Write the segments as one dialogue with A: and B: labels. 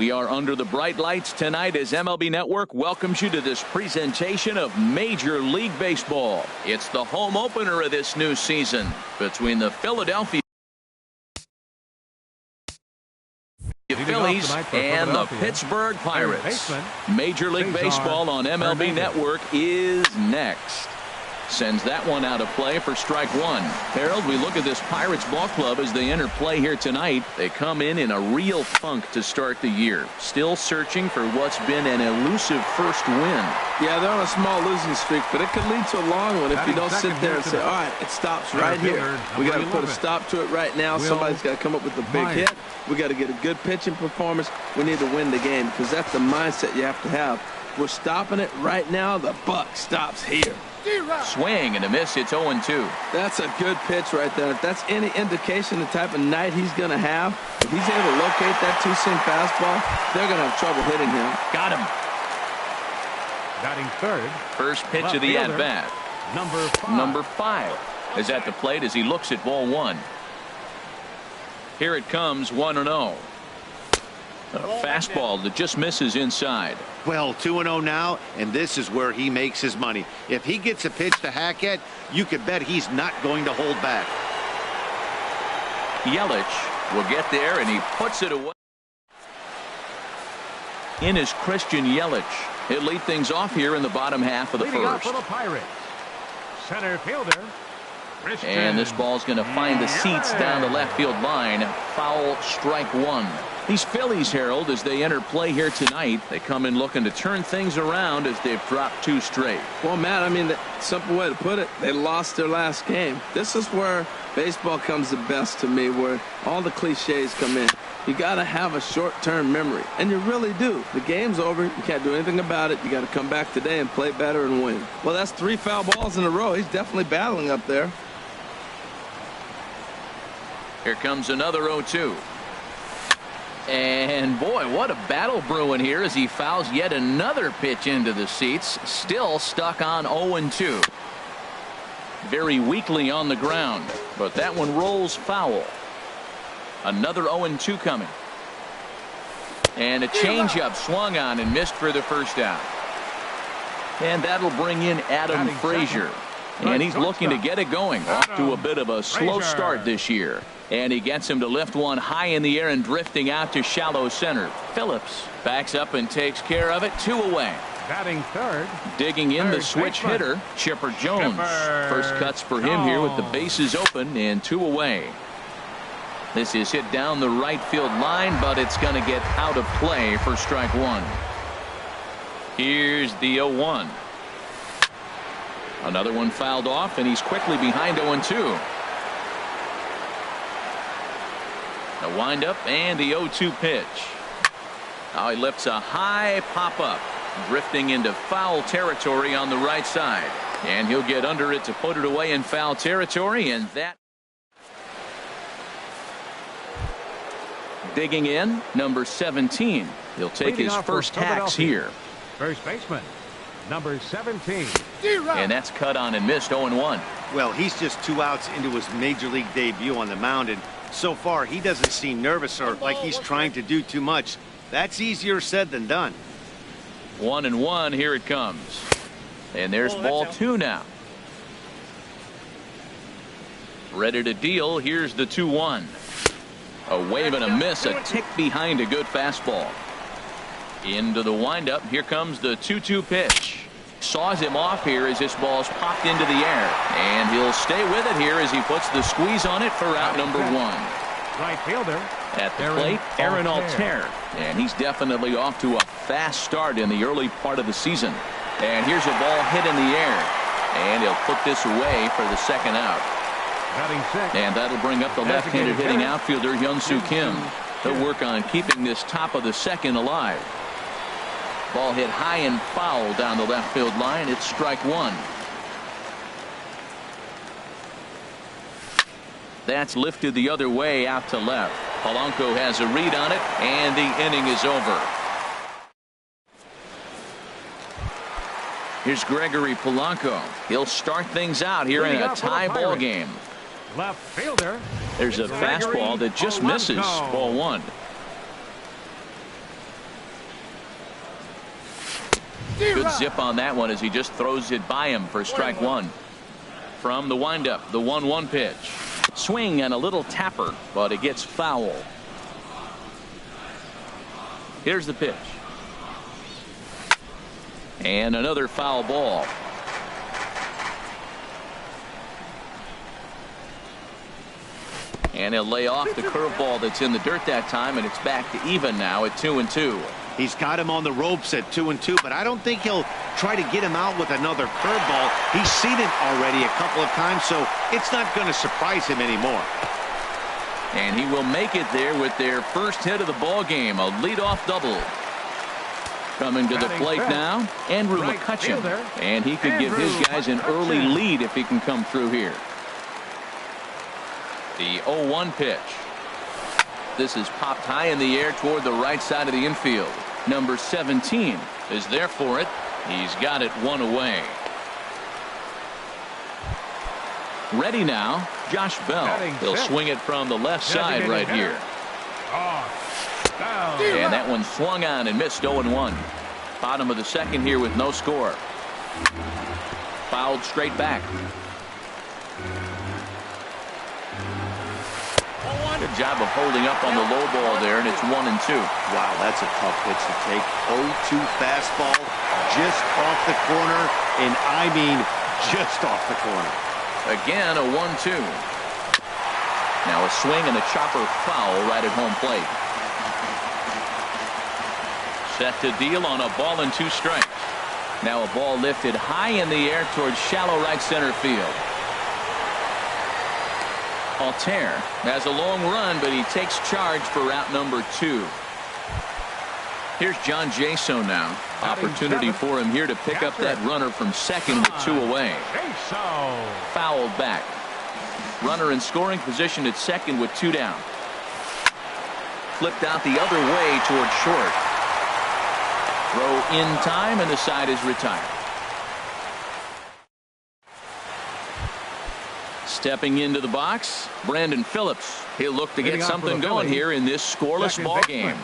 A: We are under the bright lights tonight as MLB Network welcomes you to this presentation of Major League Baseball. It's the home opener of this new season between the Philadelphia Phillies and the Pittsburgh Pirates. Major League Baseball on MLB Network is next. Sends that one out of play for strike one. Harold, we look at this Pirates ball club as they enter play here tonight. They come in a real funk to start the year. Still searching for what's been an elusive first win.
B: Yeah, they're on a small losing streak, but it could lead to a long one if you don't sit there and say, all right, it stops right here. We got to put a stop to it right now. Somebody's got to come up with a big hit. We got to get a good pitching performance. We need to win the game because that's the mindset you have to have. We're stopping it right now. The buck stops here.
A: Swing and a miss. It's 0-2.
B: That's a good pitch right there. If that's any indication the type of night he's going to have, if he's able to locate that two-seam fastball, they're going to have trouble hitting him.
A: Got him.
C: Batting third.
A: First pitch of the at-bat. Number 5 is at the plate as he looks at ball one. Here it comes, 1-0. A fastball that just misses inside.
D: Well, 2-0 now, and this is where he makes his money. If he gets a pitch to hack at, you could bet he's not going to hold back.
A: Yelich will get there, and he puts it away. In is Christian Yelich. He'll lead things off here in the bottom half of the first.
C: For the Pirates, center fielder.
A: And this ball's going to find the seats down the left field line. Foul, strike one. These Phillies, Harold, as they enter play here tonight, they come in looking to turn things around as they've dropped 2 straight.
B: Well, Matt, I mean, the simple way to put it, they lost their last game. This is where baseball comes the best to me, where all the cliches come in. You got to have a short-term memory, and you really do. The game's over. You can't do anything about it. You got to come back today and play better and win. Well, that's 3 foul balls in a row. He's definitely battling up there.
A: Here comes another 0-2. And boy, what a battle brewing here as he fouls yet another pitch into the seats. Still stuck on 0-2. Very weakly on the ground, but that one rolls foul. Another 0-2 coming. And a changeup swung on and missed for the first out. And that'll bring in Adam Frazier. And he's looking to get it going. Off to a bit of a slow start this year. And he gets him to lift one high in the air and drifting out to shallow center. Phillips backs up and takes care of it. 2 away.
C: Batting third.
A: Digging in the switch hitter, Chipper Jones. First cuts for him here with the bases open and 2 away. This is hit down the right field line, but it's going to get out of play for strike one. Here's the 0-1. Another one fouled off, and he's quickly behind 0-2. The windup and the 0-2 pitch. Now he lifts a high pop-up, drifting into foul territory on the right side. And he'll get under it to put it away in foul territory, and that. Digging in, number 17. He'll take his first hacks here.
C: First baseman, number 17.
A: And that's cut on and missed. 0-1.
D: Well, he's just 2 outs into his major league debut on the mound, and so far he doesn't seem nervous or like he's trying to do too much. That's easier said than done.
A: 1-1. Here it comes. And there's ball 2 now. Ready to deal. Here's the 2-1. A wave and a miss, a tick behind a good fastball. Into the windup. Here comes the 2-2 pitch. Saws him off here as this ball's popped into the air. And he'll stay with it here as he puts the squeeze on it for out number 1.
C: Right fielder.
A: At the plate, Aaron Altair. And he's definitely off to a fast start in the early part of the season. And here's a ball hit in the air. And he'll put this away for the second out. And that'll bring up the left-handed hitting outfielder Hyun-Soo Kim. He'll work on keeping this top of the second alive. Ball hit high and foul down the left field line. It's strike one. That's lifted the other way out to left. Polanco has a read on it, and the inning is over. Here's Gregory Polanco. He'll start things out here in a tie ball game.
C: Left fielder.
A: There's a fastball that just misses. Ball 1. Good zip on that one as he just throws it by him for strike one. From the windup, the 1-1 pitch. Swing and a little tapper, but it gets foul. Here's the pitch. And another foul ball. And he'll lay off the curveball that's in the dirt that time, and it's back to even now at 2-2.
D: He's got him on the ropes at 2-2, but I don't think he'll try to get him out with another curveball. He's seen it already a couple of times, so it's not going to surprise him anymore.
A: And he will make it there with their first hit of the ball game, a leadoff double. Coming to the plate now, Andrew McCutcheon, and he could give his guys an early lead if he can come through here. The 0-1 pitch. This is popped high in the air toward the right side of the infield. Number 17 is there for it. He's got it one away. Ready now, Josh Bell. He'll swing it from the left side right here. And that one swung on and missed. 0-1. Bottom of the second here with no score. Fouled straight back. Good job of holding up on the low ball there, and it's 1-2.
D: Wow, that's a tough pitch to take. 0-2 fastball just off the corner, and I mean just off the corner.
A: Again, a 1-2. Now a swing and a chopper foul right at home plate. Set to deal on a ball and 2 strikes. Now a ball lifted high in the air towards shallow right center field. Altair has a long run, but he takes charge for route number 2. Here's John Jaso now. Opportunity for him here to pick up that runner from second with 2 away. Fouled back. Runner in scoring position at second with 2 down. Flipped out the other way towards short. Throw in time, and the side is retired. Stepping into the box, Brandon Phillips. He'll look to get something going here in this scoreless ball game.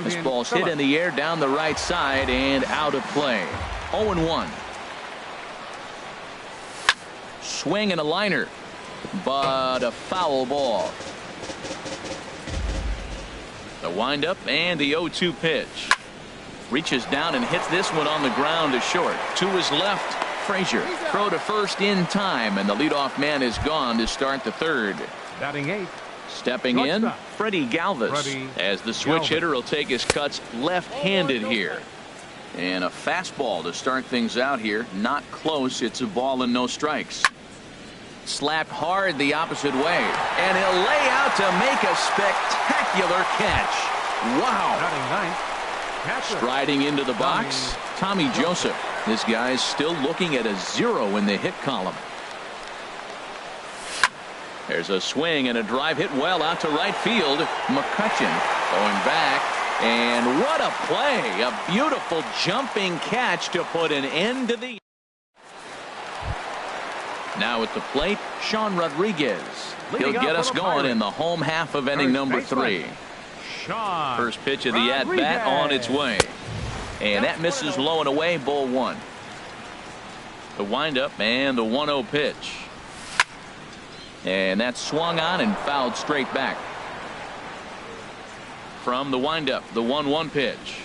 A: This ball's hit in the air down the right side and out of play. 0-1. Swing and a liner, but a foul ball. The windup and the 0-2 pitch. Reaches down and hits this one on the ground to short. To his left. Frazier throw to first in time, and the leadoff man is gone to start the third.
C: Batting 8th.
A: Stepping in, Freddie Galvis, as the switch hitter will take his cuts left-handed here. And a fastball to start things out here. Not close. It's a ball and no strikes. Slapped hard the opposite way, and he'll lay out to make a spectacular catch. Wow.
C: Batting 9th.
A: Striding into the box, Tommy Joseph. This guy's still looking at a 0 in the hit column. There's a swing and a drive hit well out to right field. McCutcheon going back, and what a play. A beautiful jumping catch to put an end to the. Now at the plate, Sean Rodriguez. He'll get us going in the home half of inning number 3. First pitch of the at-bat on its way. And that misses low and away, ball 1. The windup and the 1-0 pitch. And that's swung on and fouled straight back. From the windup, the 1-1 pitch.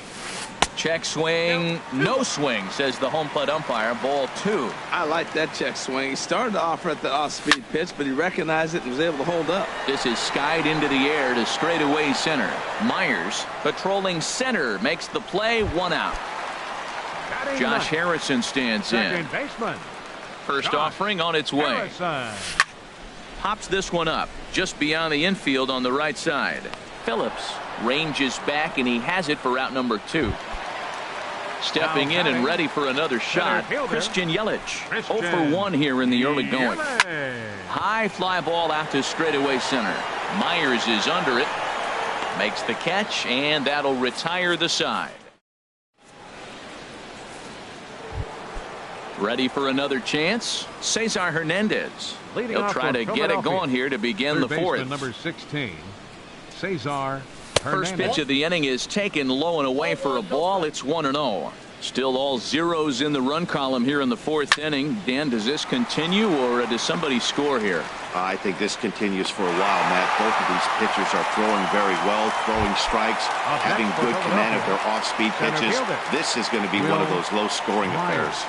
A: Check swing, no swing, says the home plate umpire. Ball 2.
B: I like that check swing. He started off at the off-speed pitch, but he recognized it and was able to hold up.
A: This is skied into the air to straightaway center. Myers patrolling center makes the play. 1 out. Josh Harrison stands in. First offering on its way. Pops this one up just beyond the infield on the right side. Phillips ranges back, and he has it for route number 2. Stepping in and ready for another shot, Christian Yelich. 0 for 1 here in the early going. High fly ball out to straightaway center. Myers is under it. Makes the catch, and that'll retire the side. Ready for another chance, Cesar Hernandez. He'll try to get it going here to begin the 4th.
C: Number 16, Cesar.
A: First pitch of the inning is taken low and away for a ball. It's 1-0. Still all zeros in the run column here in the fourth inning. Dan, does this continue or does somebody score here?
D: I think this continues for a while, Matt. Both of these pitchers are throwing very well, throwing strikes, having good command of their off-speed pitches. This is going to be one of those low-scoring affairs.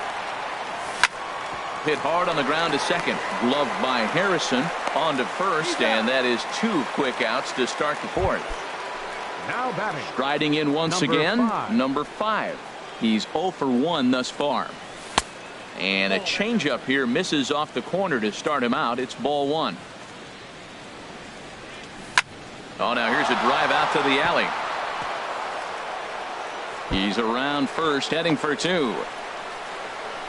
A: Hit hard on the ground to second. Gloved by Harrison. On to first, and that is 2 quick outs to start the fourth.
C: Now batting.
A: Striding in once again, number 5. He's 0 for 1 thus far. And a changeup here misses off the corner to start him out. It's ball 1. Oh, now here's a drive out to the alley. He's around first, heading for 2.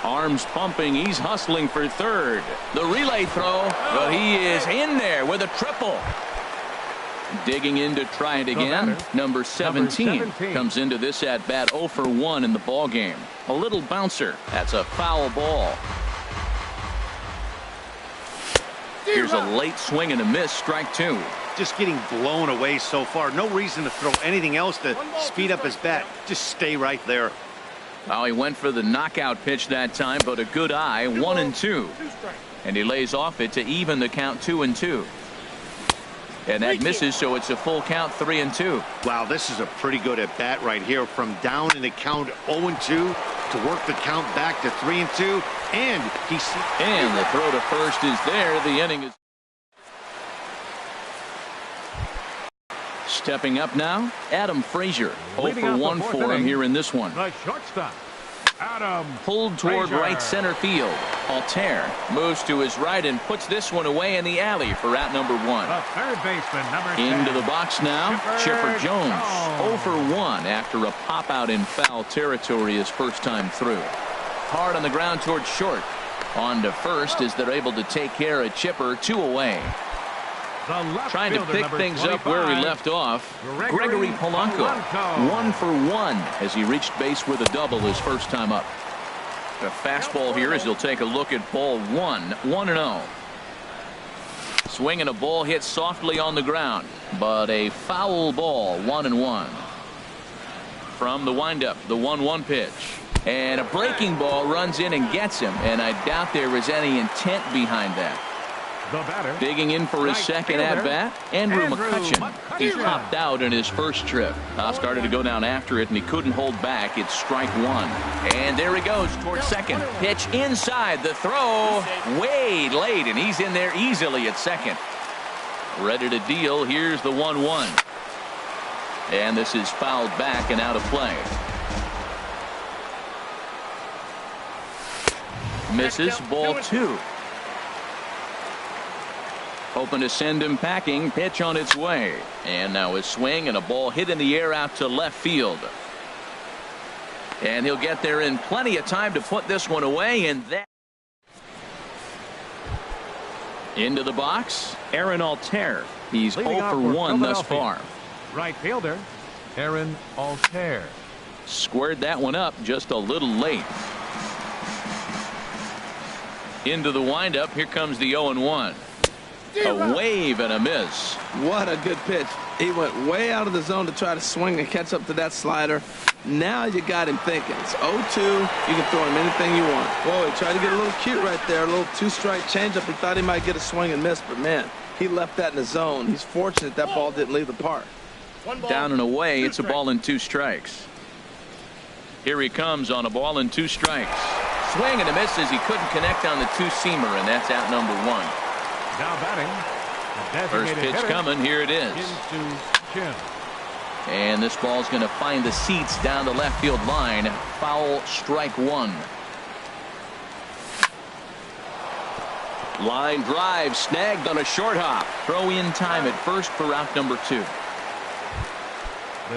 A: Arms pumping. He's hustling for third. The relay throw, but he is in there with a triple. Digging in to try it again. Number 17 comes into this at bat 0 for 1 in the ball game. A little bouncer. That's a foul ball. Here's a late swing and a miss. Strike 2.
D: Just getting blown away so far. No reason to throw anything else to speed up his bat. Just stay right there.
A: Well, he went for the knockout pitch that time, but a good eye. 1-2. And he lays off it to even the count 2-2. And that misses, so it's a full count 3-2.
D: Wow, this is a pretty good at bat right here. From down in the count 0-2 to work the count back to 3-2. And
A: the throw to first is there. The inning is stepping up now. Adam Frazier 0 for 1 for him here in this one.
C: The shortstop, Adam
A: pulled toward
C: Frazier.
A: right center field. Altair moves to his right and puts this one away in the alley for out number 1.
C: The third baseman, number 10.
A: Into the box now. Chipper Jones 0 for 1 after a pop out in foul territory his first time through. Hard on the ground toward short. On to first as they're able to take care of Chipper. 2 away. Trying to pick things up where he left off. Gregory Polanco 1 for 1 as he reached base with a double his first time up. A fastball here as he'll take a look at ball 1. 1-0. Swing and a ball hit softly on the ground, but a foul ball. 1-1. From the windup, the 1-1 pitch. And a breaking ball runs in and gets him, and I doubt there was any intent behind that.
C: The batter,
A: digging in for his second at-bat, Andrew McCutchen. He popped out in his first trip. Started to go down after it, and he couldn't hold back. It's strike 1. And there he goes towards second. Pitch inside. The throw way late, and he's in there easily at second. Ready to deal. Here's the 1-1. And this is fouled back and out of play. Misses. Ball 2. Hoping to send him packing. Pitch on its way. And now a swing and a ball hit in the air out to left field. And he'll get there in plenty of time to put this one away. And that into the box. Aaron Altair. He's 0 for 1 thus far.
C: Right fielder, Aaron Altair.
A: Squared that one up just a little late. Into the windup. Here comes the 0-1. A wave and a miss.
B: What a good pitch. He went way out of the zone to try to swing and catch up to that slider. Now you got him thinking. It's 0-2. You can throw him anything you want. Whoa, he tried to get a little cute right there. A little 2-strike changeup. He thought he might get a swing and miss, but man, he left that in the zone. He's fortunate that ball didn't leave the park.
A: Down and away. It's a ball and 2 strikes. Here he comes on a ball and 2 strikes. Swing and a miss as he couldn't connect on the 2-seamer, and that's out number 1.
C: Now batting.
A: First pitch coming. Here it is.
C: Into Jim.
A: And this ball's going to find the seats down the left field line. Foul, strike 1. Line drive snagged on a short hop. Throw in time at first for out number 2.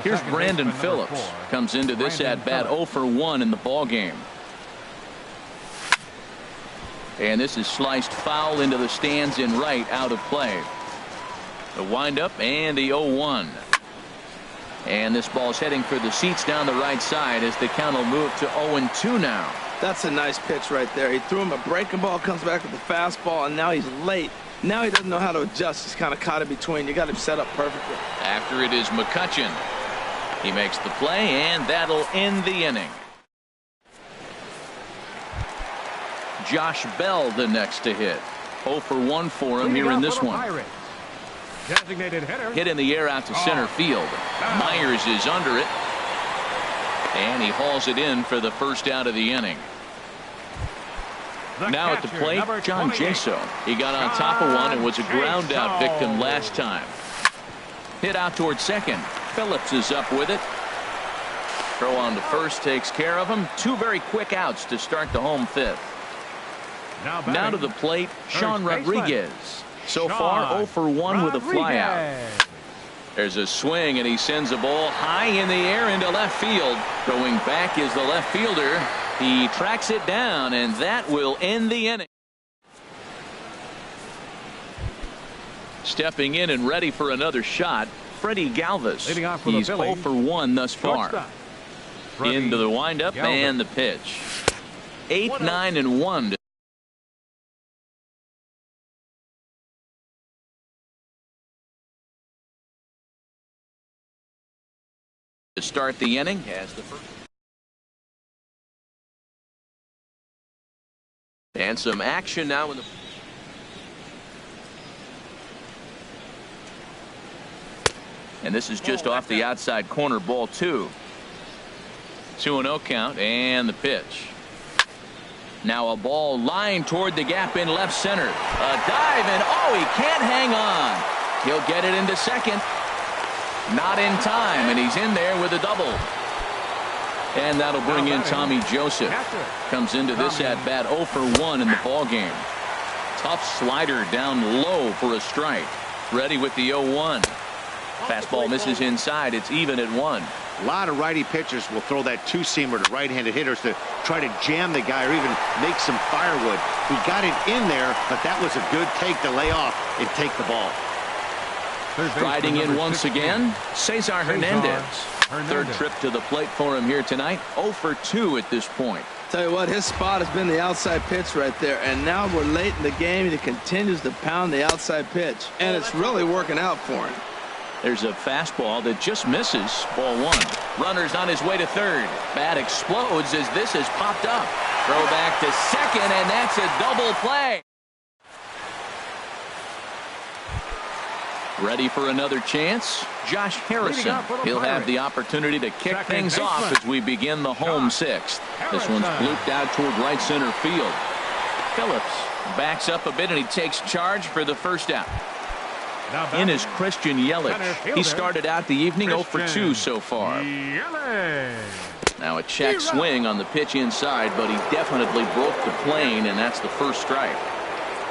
A: Here's Brandon Phillips. Comes into this at bat 0 for 1 in the ball game. And this is sliced foul into the stands in right, out of play. The windup and the 0-1. And this ball's heading for the seats down the right side as the count will move to 0-2 now.
B: That's a nice pitch right there. He threw him a breaking ball, comes back with a fastball, and now he's late. Now he doesn't know how to adjust. He's kind of caught in between. You got him set up perfectly.
A: After it is McCutchen. He makes the play, and that'll end the inning. Josh Bell the next to hit. 0 for 1 for him here in this one.
C: Designated hitter.
A: Hit in the air out to center field. Myers is under it. And he hauls it in for the first out of the inning. Now at the plate, John Jaso. He got on top of one and was a ground out victim last time. Hit out towards second. Phillips is up with it. Throw on to first takes care of him. 2 very quick outs to start the home fifth. Now to the plate, Sean Rodriguez. So far 0 for 1 with a flyout. There's a swing and he sends a ball high in the air into left field. Going back is the left fielder. He tracks it down, and that will end the inning. Stepping in and ready for another shot, Freddie Galvis. He's 0 for 1 thus far. Into the windup and the pitch. 8, 9, and 1. To start the inning as the first. And some action now in the. And this is just off the outside corner, ball 2. 2-0 count and the pitch. Now a ball lined toward the gap in left center. A dive and oh, he can't hang on. He'll get it into second. Not in time, and he's in there with a double. And that'll bring in Tommy Joseph. Comes into this at bat 0 for 1 in the ball game. Tough slider down low for a strike. Ready with the 0-1. Fastball misses inside. It's even at 1.
D: A lot of righty pitchers will throw that two-seamer to right-handed hitters to try to jam the guy or even make some firewood. He got it in there, but that was a good take to lay off and take the ball.
A: Striding in once again, Cesar Hernandez. Third trip to the plate for him here tonight. 0 for 2 at this point.
B: Tell you what, his spot has been the outside pitch right there, and now we're late in the game and he continues to pound the outside pitch, and it's really working out for him.
A: There's a fastball that just misses. Ball 1. Runner's on his way to third. Bat explodes as this has popped up. Throw back to second, and that's a double play. Ready for another chance? Josh Harrison. He'll have the opportunity to kick things off as we begin the home sixth. This one's blooped out toward right center field. Phillips backs up a bit and he takes charge for the first out. In is Christian Yelich. He started out the evening 0 for 2 so far. Now a check swing on the pitch inside, but he definitely broke the plane, and that's the first strike.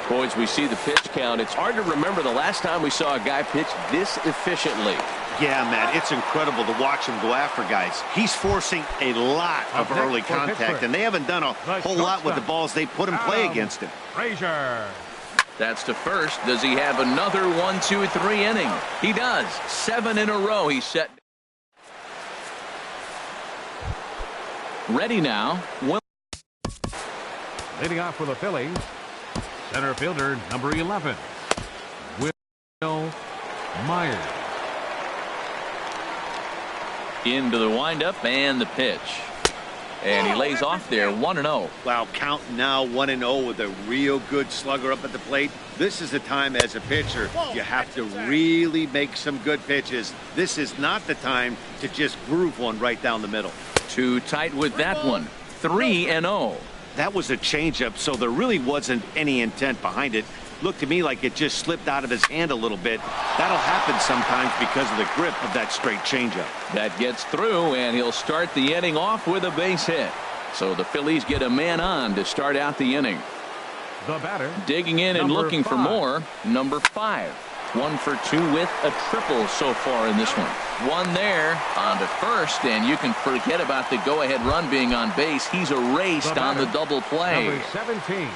A: Boys, we see the pitch count. It's hard to remember the last time we saw a guy pitch this efficiently.
D: Yeah, man, it's incredible to watch him go after guys. He's forcing a lot of early contact, and they haven't done a whole lot with the balls they put in play against him.
A: That's to first. Does he have another 1, 2, 3 inning? He does. 7 in a row. He's set. Ready now.
C: Leading off for the Phillies, center fielder number 11, Will Myers.
A: Into the windup and the pitch. And he lays off there 1-0.
D: Wow, count now 1-0 with a real good slugger up at the plate. This is the time as a pitcher you have to really make some good pitches. This is not the time to just groove one right down the middle.
A: Too tight with that one. 3-0.
D: That was a changeup, so there really wasn't any intent behind it. Looked to me like it just slipped out of his hand a little bit. That'll happen sometimes because of the grip of that straight changeup.
A: That gets through, and he'll start the inning off with a base hit. So the Phillies get a man on to start out the inning.
C: The batter,
A: digging in and looking for more. Number 5. 1 for 2 with a triple so far in this one. One there on to first, and you can forget about the go-ahead run being on base. He's erased on the double play.
C: Number 17.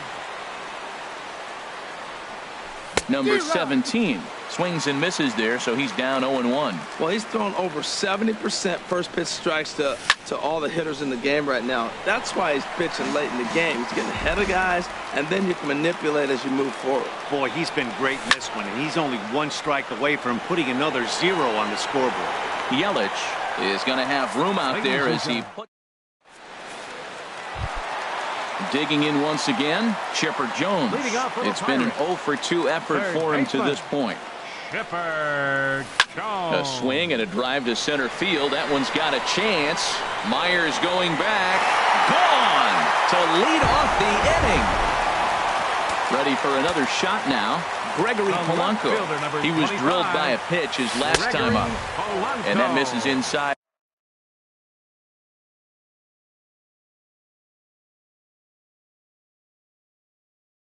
A: Number 17 swings and misses there, so he's down 0-1.
B: Well, he's thrown over 70% first pitch strikes to all the hitters in the game right now. That's why he's pitching late in the game. He's getting ahead of guys, and then you can manipulate as you move forward.
D: Boy, he's been great in this one, and he's only 1 strike away from putting another 0 on the scoreboard.
A: Yelich is going to have room out there as he puts. Digging in once again, Chipper Jones. It's been an 0 for 2 effort for him to this point.
C: Chipper Jones.
A: A swing and a drive to center field. That one's got a chance. Myers going back. Gone to lead off the inning. Ready for another shot now. Gregory Polanco. He was drilled by a pitch his last time up. And that misses inside.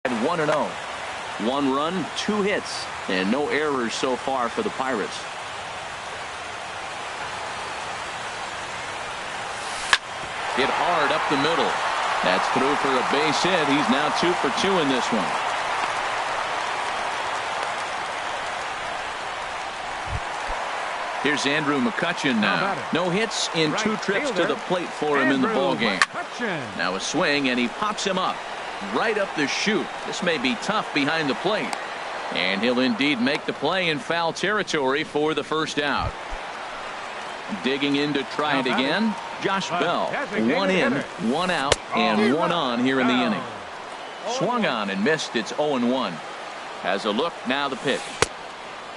A: And 1-0. 1 run, 2 hits, and no errors so far for the Pirates. Hit hard up the middle. That's through for a base hit. He's now 2 for 2 in this one. Here's Andrew McCutchen now. No hits in 2 trips to the plate for him in the ballgame. Now a swing, and he pops him up. Right up the chute. This may be tough behind the plate. And he'll indeed make the play in foul territory for the first out. Digging in to try it again. Josh Bell. 1 in, 1 out, and 1 on here in the inning. Swung on and missed. It's 0-1. Has a look. Now the pitch.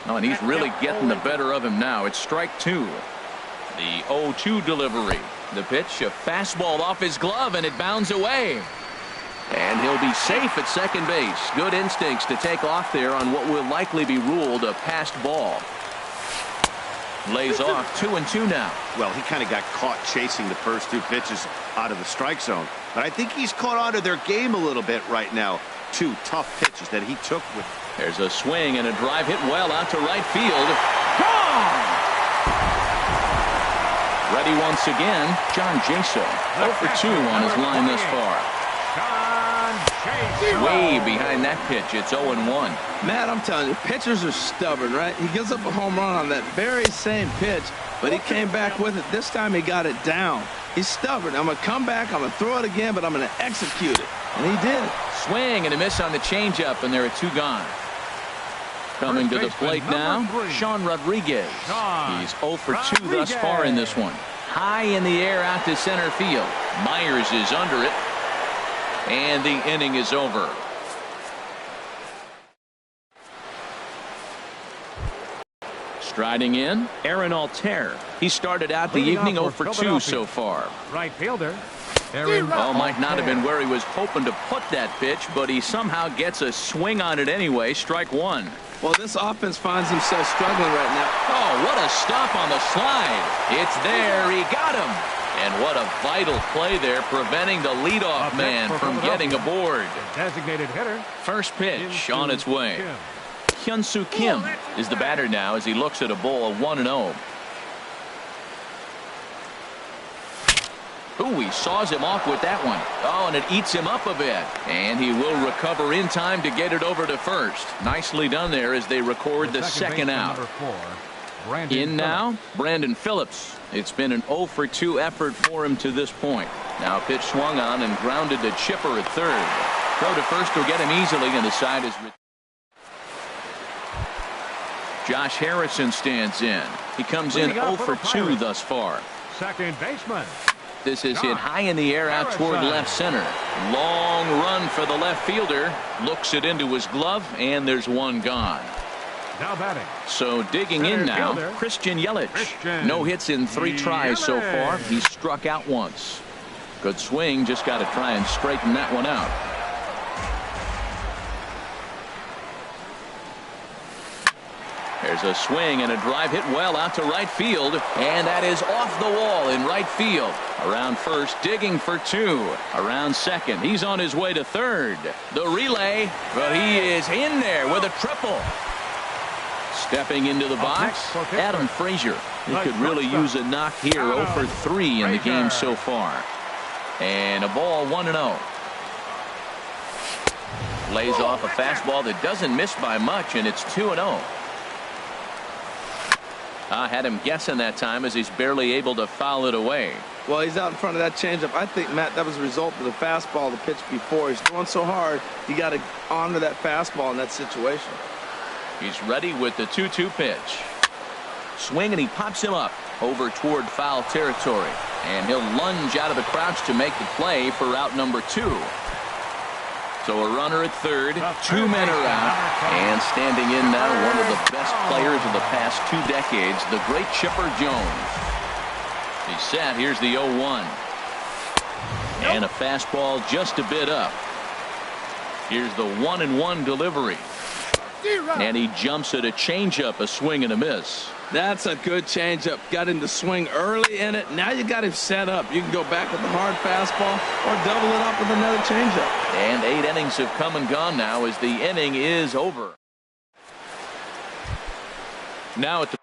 A: Oh, and he's really getting the better of him now. It's strike 2. The 0-2 delivery. The pitch, a fastball off his glove, and it bounds away. And he'll be safe at second base. Good instincts to take off there on what will likely be ruled a passed ball. Lays off 2-2 now.
D: Well, he kind of got caught chasing the first 2 pitches out of the strike zone. But I think he's caught on to their game a little bit right now. 2 tough pitches that he took with.
A: There's a swing and a drive hit well out to right field. Gone! Ready once again, John Jaso. 0 for 2 on his line thus far. Way behind that pitch. It's 0-1.
B: Matt, I'm telling you, pitchers are stubborn, right? He gives up a home run on that very same pitch, but he came back with it. This time he got it down. He's stubborn. I'm going to come back, I'm going to throw it again, but I'm going to execute it. And he did.
A: Swing and a miss on the changeup, and there are 2 gone. Coming to the plate now, Sean Rodriguez. He's 0 for 2 thus far in this one. High in the air out to center field. Myers is under it. And the inning is over. Striding in, Aaron Altair. He started out the evening 0 for 2 so far.
C: Right fielder.
A: Oh, might not have been where he was hoping to put that pitch, but he somehow gets a swing on it anyway. Strike 1.
B: Well, this offense finds himself struggling right now.
A: Oh, what a stop on the slide. It's there. He got him. And what a vital play there, preventing the leadoff man from getting aboard.
C: Designated hitter.
A: First pitch on its way. Hyun-Soo Kim is the batter now as he looks at a ball of 1-0. Ooh, he saws him off with that one. Oh, and it eats him up a bit. And he will recover in time to get it over to first. Nicely done there as they record the second out. In now, Brandon Phillips. It's been an 0 for 2 effort for him to this point. Now a pitch swung on and grounded to Chipper at third. Throw to first will get him easily, and the side is. Josh Harrison stands in. He comes in 0 for 2 thus far.
C: Second baseman.
A: This is hit high in the air out toward left center. Long run for the left fielder. Looks it into his glove, and there's 1 gone.
C: Now batting.
A: So digging in now, Christian Yelich. No hits in 3 tries so far. He's struck out once. Good swing. Just got to try and straighten that one out. There's a swing and a drive hit well out to right field. And that is off the wall in right field. Around first, digging for 2. Around second, he's on his way to third. The relay, but he is in there with a triple. Stepping into the box, Adam Frazier. He could really use a knock here. 0 for 3 in the game so far. And a ball 1-0. Lays off a fastball that doesn't miss by much, and it's 2-0. I had him guessing that time as he's barely able to foul it away.
B: Well, he's out in front of that changeup. I think, Matt, that was a result of the fastball, the pitch before. He's throwing so hard, you got to honor that fastball in that situation.
A: He's ready with the 2-2 pitch. Swing, and he pops him up over toward foul territory. And he'll lunge out of the crouch to make the play for out number 2. So a runner at third, 2 men are out, and standing in now one of the best players of the past 2 decades, the great Chipper Jones. He's set. Here's the 0-1. And a fastball just a bit up. Here's the 1-1 delivery. And he jumps at a changeup, a swing and a miss.
B: That's a good changeup. Got him to swing early in it. Now you got him set up. You can go back with the hard fastball or double it up with another changeup.
A: And 8 innings have come and gone now as the inning is over. Now at the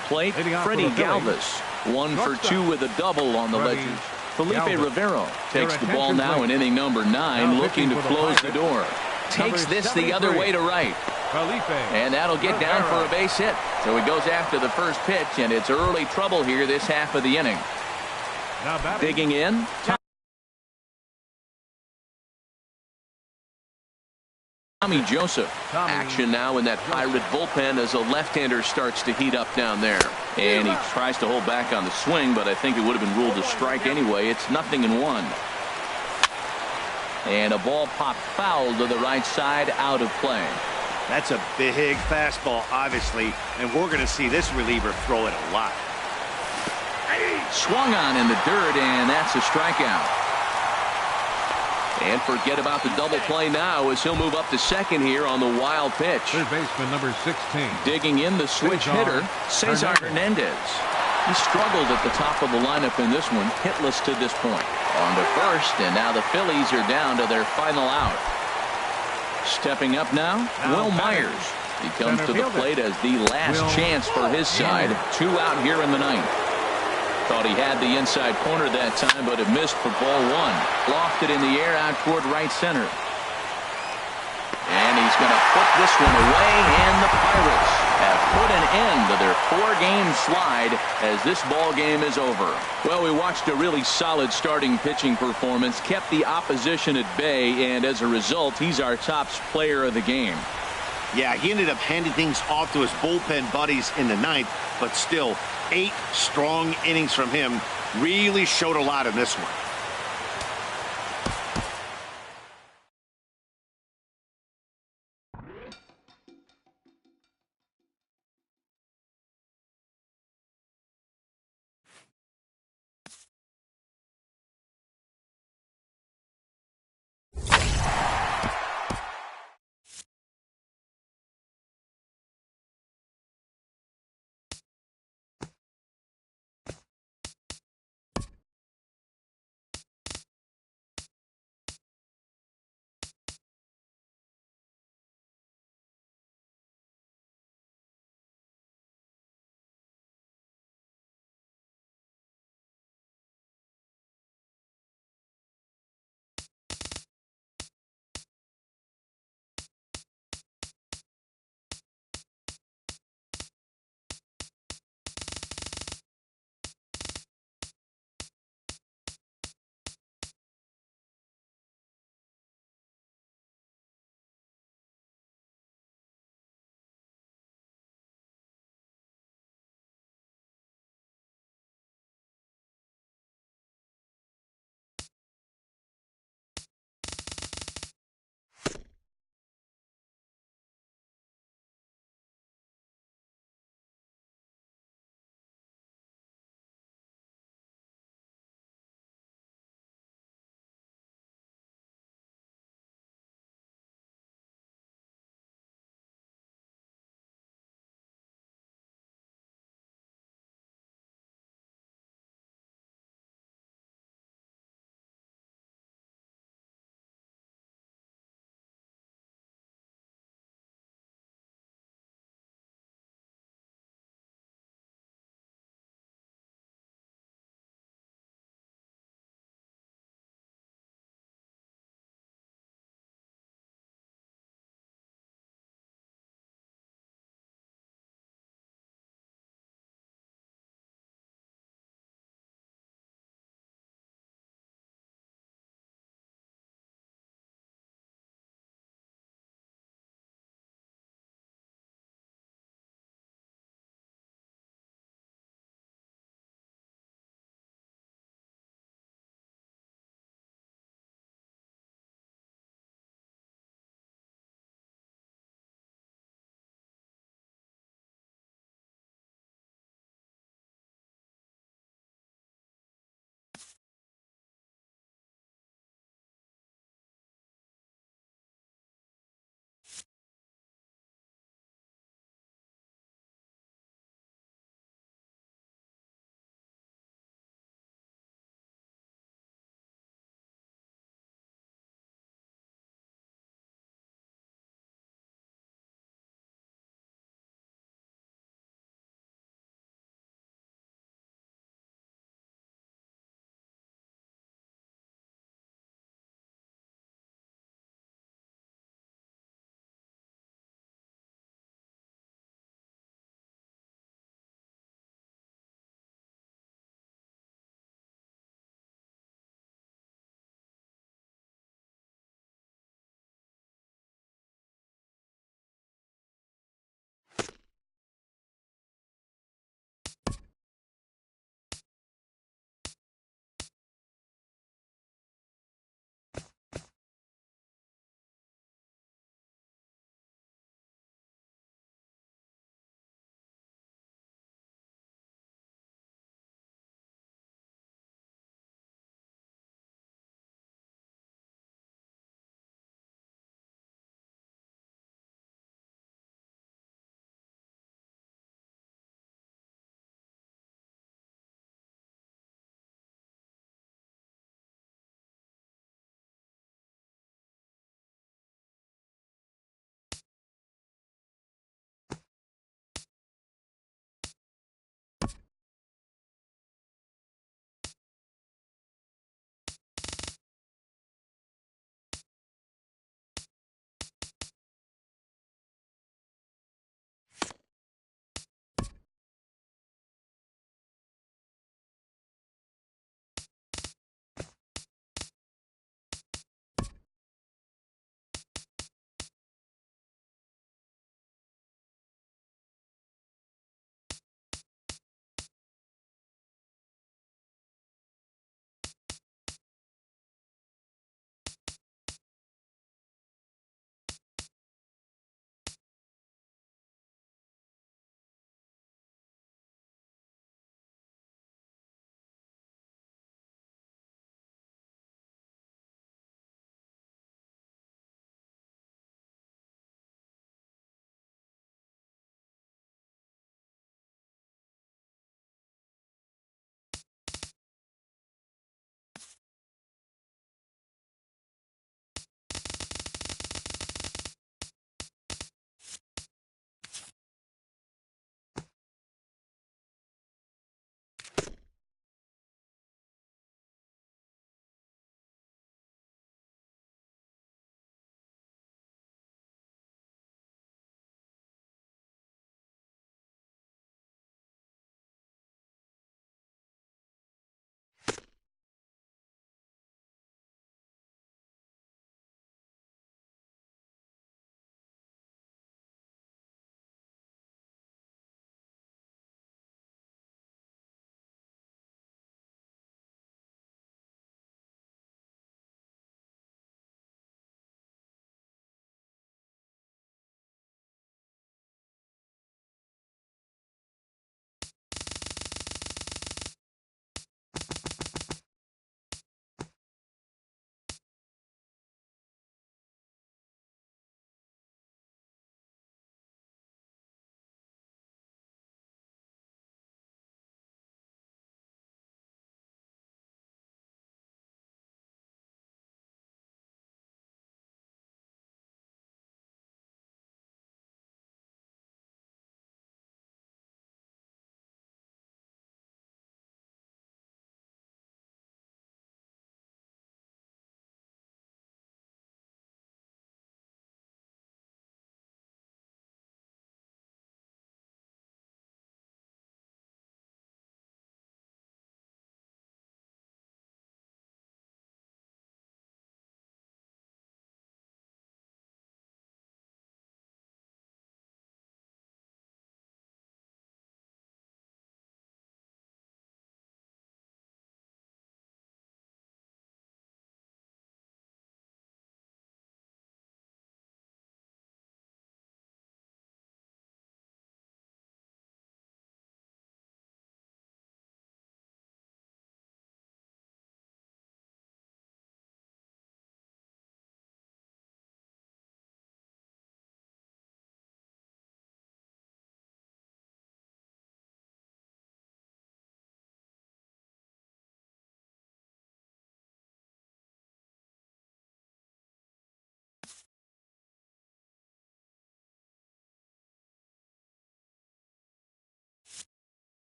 A: plate, Freddie Galvis. 1 for 2 with a double on the ledger. Felipe Rivero takes the ball now in inning number 9, looking to close the door. Takes this the other way to right. And that'll get down for a base hit. So he goes after the first pitch, and it's early trouble here this half of the inning. Digging in, Tommy Joseph. Action now in that Pirate bullpen as a left-hander starts to heat up down there. And he tries to hold back on the swing, but I think it would have been ruled a strike anyway. It's 0-1. And a ball popped foul to the right side, out of play.
D: That's a big fastball, obviously, and we're going to see this reliever throw it a lot.
A: Swung on in the dirt, and that's a strikeout. And forget about the double play now as he'll move up to second here on the wild pitch.
C: Third baseman number 16.
A: Digging in the switch hitter, Cesar Hernandez. He struggled at the top of the lineup in this one, hitless to this point. On to first, and now the Phillies are down to their final out. Stepping up now, Will Myers. He comes to the plate as the last chance for his side. 2 out here in the ninth. Thought he had the inside corner that time, but it missed for ball 1. Lofted in the air out toward right center. And he's going to put this one away, and the Pirates have put an end to their 4-game slide as this ball game is over. Well, we watched a really solid starting pitching performance, kept the opposition at bay, and as a result, he's our top player of the game.
D: Yeah, he ended up handing things off to his bullpen buddies in the ninth, but still, 8 strong innings from him really showed a lot in this one.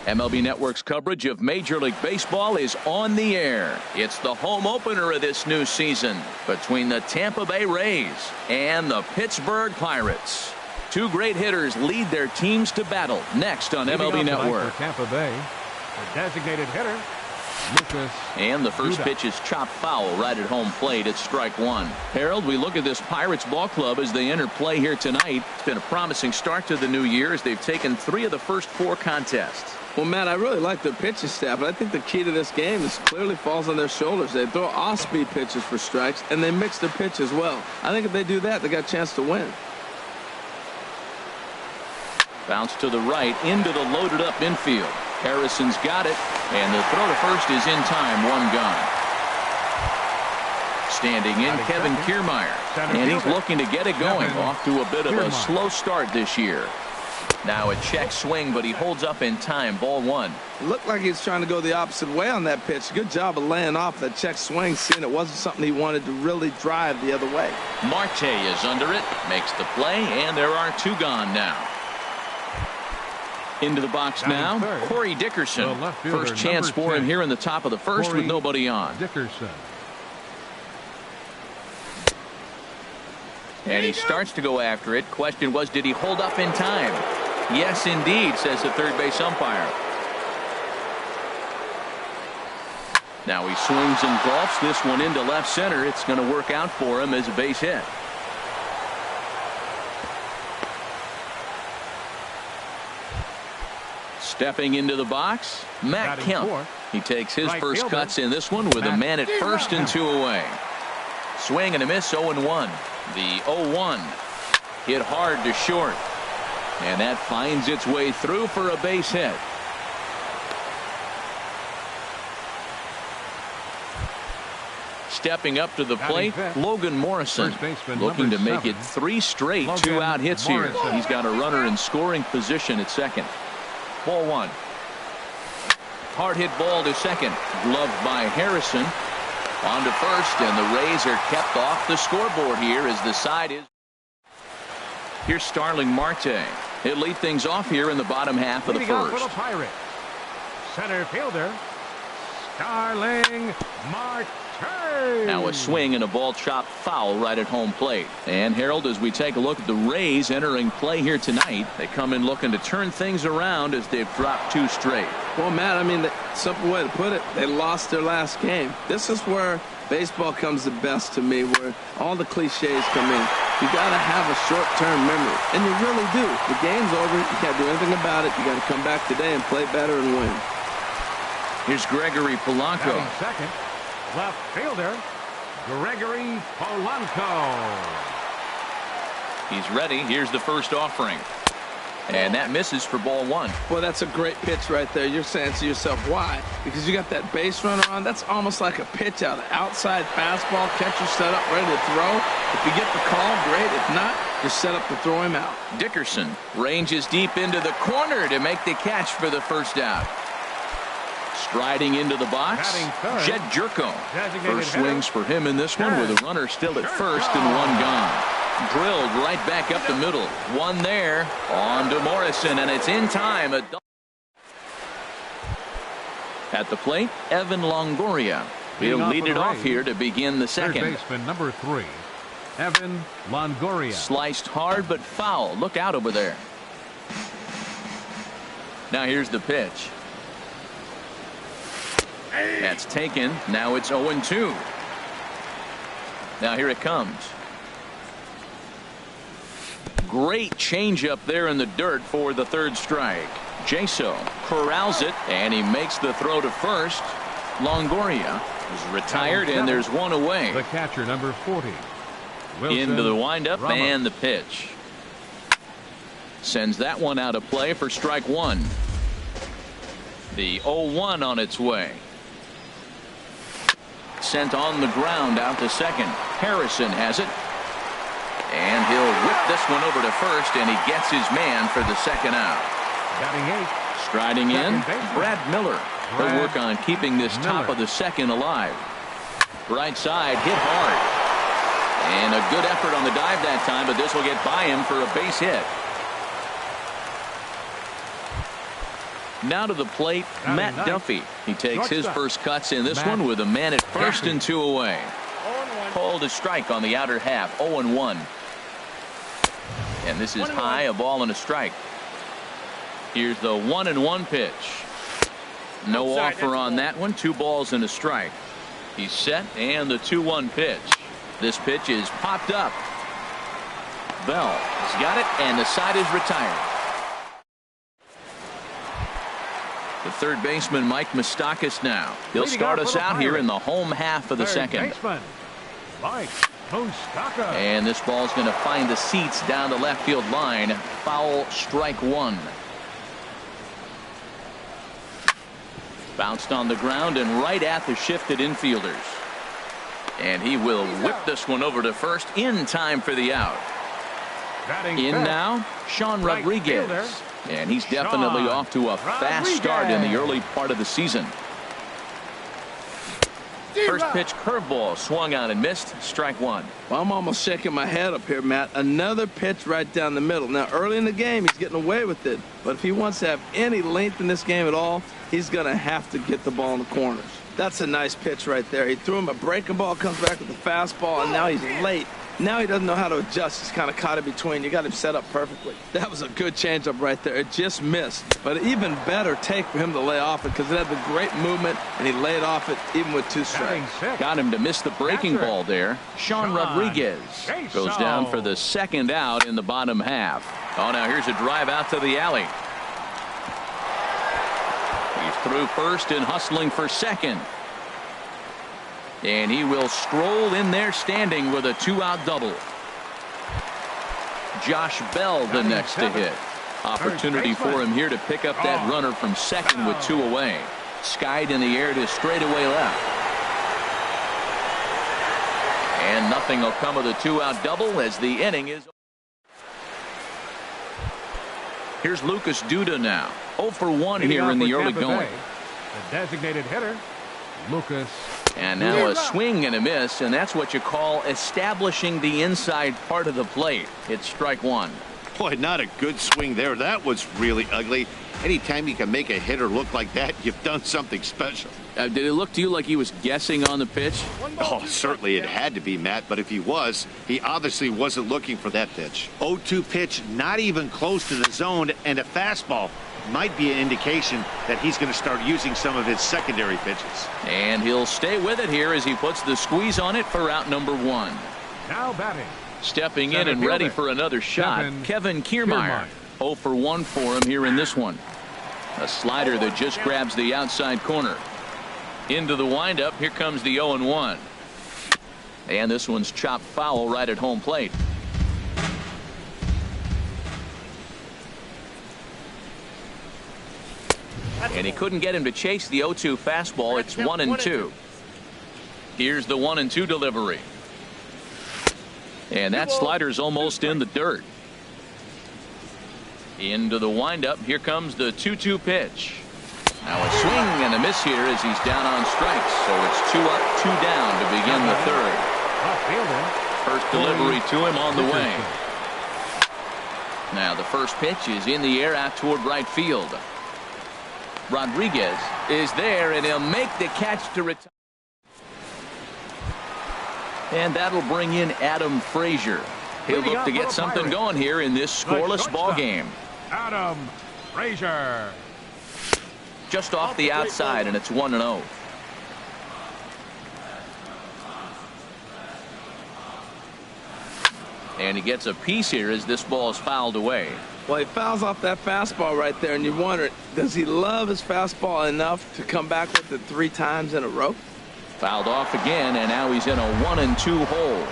A: MLB Network's coverage of Major League Baseball is on the air. It's the home opener of this new season between the Tampa Bay Rays and the Pittsburgh Pirates. Two great hitters lead their teams to battle next on MLB Network.
C: For Tampa Bay, the designated hitter, Lucas.
A: And the first pitch is chopped foul right at home plate. It's strike one. Harold, we look at this Pirates ball club as they enter play here tonight. It's been a promising start to the new year as they've taken 3 of the first 4 contests.
B: Well, Matt, I really like their pitching staff, but I think the key to this game is clearly falls on their shoulders. They throw off-speed pitches for strikes, and they mix their pitch as well. I think if they do that, they got a chance to win.
A: Bounce to the right into the loaded up infield. Harrison's got it, and the throw to first is in time. 1 gone. Standing in, Kevin Kiermaier, and he's looking to get it going. Off to a bit of a slow start this year. Now a check swing, but he holds up in time. Ball 1.
B: It looked like he's trying to go the opposite way on that pitch. Good job of laying off that check swing, seeing it wasn't something he wanted to really drive the other way.
A: Marte is under it, makes the play, and there are 2 gone now. Into the box now, Corey Dickerson. First chance for him here in the top of the first with nobody on.
C: Dickerson.
A: And he starts to go after it. Question was, did he hold up in time? Yes, indeed, says the third base umpire. Now he swings and golfs this one into left center. It's going to work out for him as a base hit. Stepping into the box, Matt Kemp. He takes his first cuts in this one with a man at first and 2 away. Swing and a miss, 0-1. The 0-1 hit hard to short. And that finds its way through for a base hit. Stepping up to the plate, Logan Morrison, looking to make it 3 straight 2-out hits here. He's got a runner in scoring position at second. Ball 1. Hard hit ball to second. Gloved by Harrison. On to first, and the Rays are kept off the scoreboard here as the side is. Here's Starling Marte. He'll lead things off here in the bottom half of the first.
C: For the Pirates, center fielder, Starling Marte.
A: Now a swing and a ball chopped foul right at home plate. And Harold, as we take a look at the Rays entering play here tonight, they come in looking to turn things around as they've dropped 2 straight.
B: Well, Matt, I mean, the simple way to put it, they lost their last game. This is where baseball comes the best to me, where all the cliches come in. You got to have a short-term memory, and you really do. The game's over. You can't do anything about it. You got to come back today and play better and win.
A: Here's Gregory Polanco.
C: Second, left fielder, Gregory Polanco.
A: He's ready. Here's the first offering. And that misses for ball 1.
B: Well, that's a great pitch right there. You're saying to yourself, why? Because you got that base runner on. That's almost like a pitch out. Outside fastball, catcher set up, ready to throw. If you get the call, great. If not, you're set up to throw him out.
A: Dickerson ranges deep into the corner to make the catch for the first out. Striding into the box, Jed Jerko. First swings for him in this one with a runner still at first and 1 gone. Drilled right back up the middle. 1 there. On to Morrison, and it's in time. At the plate, Evan Longoria. He'll lead it off here to begin the second.
C: Third baseman number 3, Evan Longoria.
A: Sliced hard but foul. Look out over there. Now here's the pitch. That's taken. Now it's 0-2. Now here it comes. Great changeup there in the dirt for the third strike. Jaso corrals it, and he makes the throw to first. Longoria is retired, and there's 1 away.
C: The catcher, number 40. Wilson
A: Into the windup
C: Ramos.
A: and the pitch. Sends that one out of play for strike 1. The 0-1 on its way. Sent on the ground out to second. Harrison has it. And he'll whip this one over to first, and he gets his man for the second out.
C: Batting 8.
A: Striding in, Brad Miller. He'll work on keeping this top of the second alive. Right side, hit hard. And a good effort on the dive that time, but this will get by him for a base hit. Now to the plate, Matt Duffy. He takes his first cuts in this one with a man at first and 2 away. Called a strike on the outer half, 0-1. And this is high, a ball and a strike. Here's the 1-1 pitch. No offer on that one. 2 balls and a strike. He's set, and the 2-1 pitch. This pitch is popped up. Bell has got it, and the side is retired. The third baseman, Mike Moustakas, now. He'll start us out here in the home half of the second.
C: Mike Moustakas.
A: And this ball's going to find the seats down the left field line. Foul, strike 1. Bounced on the ground and right at the shifted infielders. And he will whip this one over to first in time for the out. In now, Sean Rodriguez. And he's definitely off to a fast start in the early part of the season. First pitch curveball swung on and missed. Strike 1.
B: Well, I'm almost shaking my head up here, Matt. Another pitch right down the middle. Now, early in the game, he's getting away with it. But if he wants to have any length in this game at all, he's going to have to get the ball in the corners. That's a nice pitch right there. He threw him a breaking ball, comes back with the fastball, and now he's late. Now he doesn't know how to adjust. He's kind of caught in between. You got him set up perfectly. That was a good changeup right there. It just missed. But an even better take for him to lay off it because it had the great movement, and he laid off it even with 2 strikes.
A: Got him to miss the breaking ball there. Sean Rodriguez goes down for the second out in the bottom half. Oh, now here's a drive out to the alley. He's through first and hustling for second. And he will stroll in there standing with a 2-out double. Josh Bell the next to hit. Opportunity for him here to pick up that runner from second with 2 away. Skied in the air to straightaway left. And nothing will come of the 2-out double as the inning is. Here's Lucas Duda now. 0 for 1 here in the early going.
C: The designated hitter, Lucas.
A: And now a swing and a miss, and that's what you call establishing the inside part of the plate. It's strike 1.
D: Boy, not a good swing there. That was really ugly. Anytime you can make a hitter look like that, you've done something special.
A: Did it look to you like he was guessing on the pitch?
D: Oh, certainly it had to be, Matt, but if he was, he obviously wasn't looking for that pitch. 0-2 pitch, not even close to the zone, and a fastball might be an indication that he's going to start using some of his secondary pitches.
A: And he'll stay with it here as he puts the squeeze on it for out number 1.
C: Now batting.
A: Stepping in and ready for another shot, Kevin Kiermaier. 0 for 1 for him here in this one. A slider that just grabs the outside corner. Into the windup, here comes the 0-1. And this one's chopped foul right at home plate. And he couldn't get him to chase the 0-2 fastball. It's 1-2. Here's the 1-2 delivery. And that slider's almost in the dirt. Into the windup. Here comes the 2-2 pitch. Now a swing and a miss here as he's down on strikes. So it's 2 up, 2 down to begin the third. First delivery to him on the way. Now the first pitch is in the air out toward right field. Rodriguez is there, and he'll make the catch to retire. And that'll bring in Adam Frazier. He'll look to get something going here in this scoreless ball game.
C: Adam Frazier.
A: Just off the outside, and it's 1-0. And he gets a piece here as this ball is fouled away.
B: Well, he fouls off that fastball right there, and you wonder, does he love his fastball enough to come back with it 3 times in a row?
A: Fouled off again, and now he's in a 1-2 hole.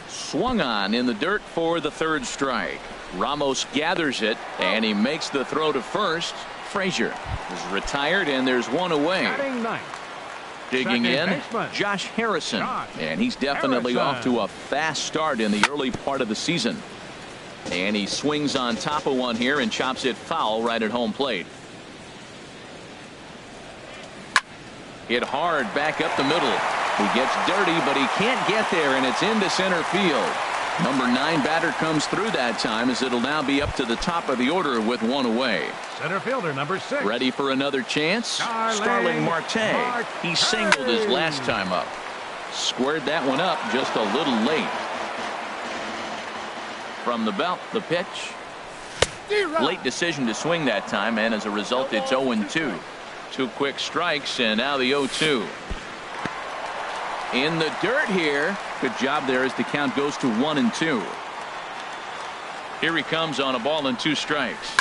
A: Swung on in the dirt for the third strike. Ramos gathers it, and he makes the throw to first. Frazier is retired, and there's 1 away. Digging in, Josh Harrison. And he's definitely off to a fast start in the early part of the season. And he swings on top of one here and chops it foul right at home plate. Hit hard back up the middle. He gets dirty, but he can't get there, and it's into center field. Number 9 batter comes through that time, as it'll now be up to the top of the order with 1 away.
C: Center fielder number 6.
A: Ready for another chance. Starling Marte. He singled his last time up. Squared that one up just a little late. From the belt, the pitch. Late decision to swing that time, and as a result, it's 0-2. 2 quick strikes, and now the 0-2. In the dirt here. Good job there as the count goes to 1-2. Here he comes on a ball and 2 strikes.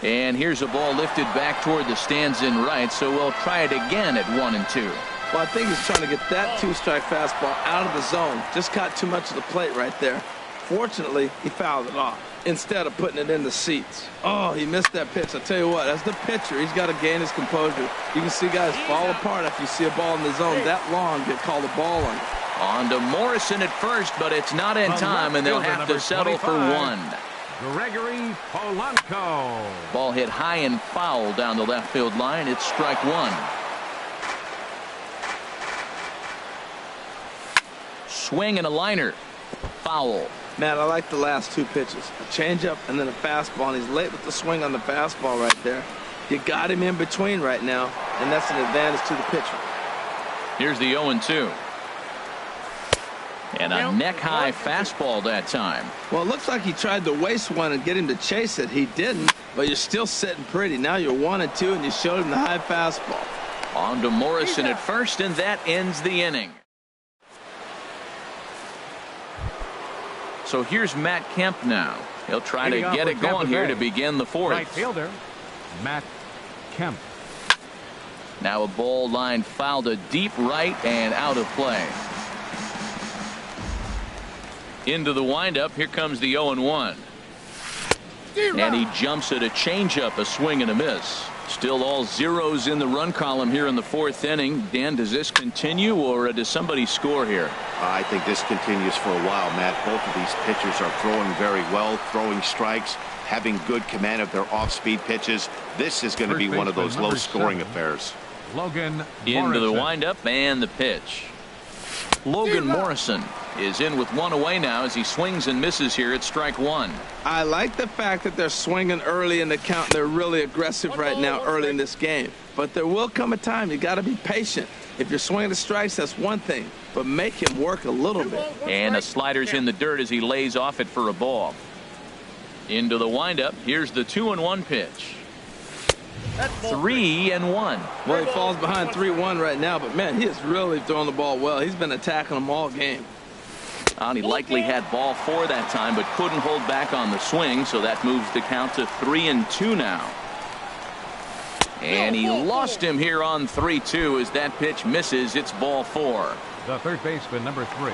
A: And here's a ball lifted back toward the stands in right, so we'll try it again at 1-2.
B: Well, I think he's trying to get that 2-strike fastball out of the zone. Just caught too much of the plate right there. Fortunately, he fouled it off instead of putting it in the seats. Oh, he missed that pitch. I tell you what, as the pitcher, he's got to gain his composure. You can see guys fall apart after you see a ball in the zone that long, get called a ball on.
A: On to Morrison at first, but it's not in time, and they'll have to settle for 1.
C: Gregory Polanco.
A: Ball hit high and foul down the left field line. It's strike 1. Swing and a liner. Foul.
B: Matt, I like the last 2 pitches. A changeup and then a fastball, and he's late with the swing on the fastball right there. You got him in between right now, and that's an advantage to the pitcher.
A: Here's the 0-2. And a neck-high fastball that time.
B: Well, it looks like he tried to waste one and get him to chase it. He didn't, but you're still sitting pretty. Now you're 1-2, and you showed him the high fastball.
A: On to Morrison at first, and that ends the inning. So here's Matt Kemp now. He'll try to get it going here to begin the 4th.
C: Right fielder, Matt Kemp.
A: Now a ball line fouled to deep right and out of play. Into the windup. Here comes the 0-1. And he jumps at a changeup, a swing and a miss. Still all zeros in the run column here in the 4th inning. Dan, does this continue, or does somebody score here?
D: I think this continues for a while, Matt. Both of these pitchers are throwing very well, throwing strikes, having good command of their off-speed pitches. This is going to be one of those low-scoring affairs.
C: Logan
A: Into the
C: Morrison.
A: windup and the pitch. Logan Morrison is in with 1 away now as he swings and misses here at strike 1.
B: I like the fact that they're swinging early in the count. They're really aggressive right now early in this game. But there will come a time you got to be patient. If you're swinging the strikes, that's one thing, but make him work a little bit.
A: And a slider's in the dirt as he lays off it for a ball. Into the windup. Here's the 2-1 pitch. 3-1.
B: Well, he falls behind 3-1 right now, but man, he is really throwing the ball well. He's been attacking them all game.
A: He likely had ball 4 that time, but couldn't hold back on the swing, so that moves the count to 3-2 now. And he lost him here on 3-2 as that pitch misses. It's ball 4.
C: The third baseman, number 3,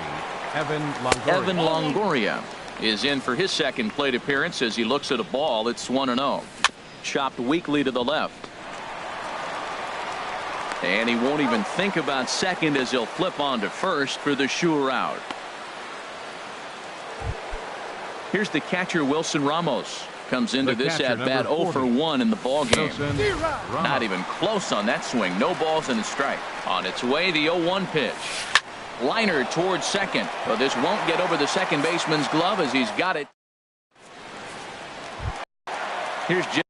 C: Evan Longoria.
A: Evan Longoria is in for his second plate appearance as he looks at a ball. It's 1-0. Chopped weakly to the left. And he won't even think about second as he'll flip on to first for the sure out. Here's the catcher, Wilson Ramos. Comes into this at bat 0 for 1 in the ball game. Not even close on that swing. No balls and a strike. On its way, the 0-1 pitch. Liner towards second. But this won't get over the second baseman's glove as he's got it. Here's Jim.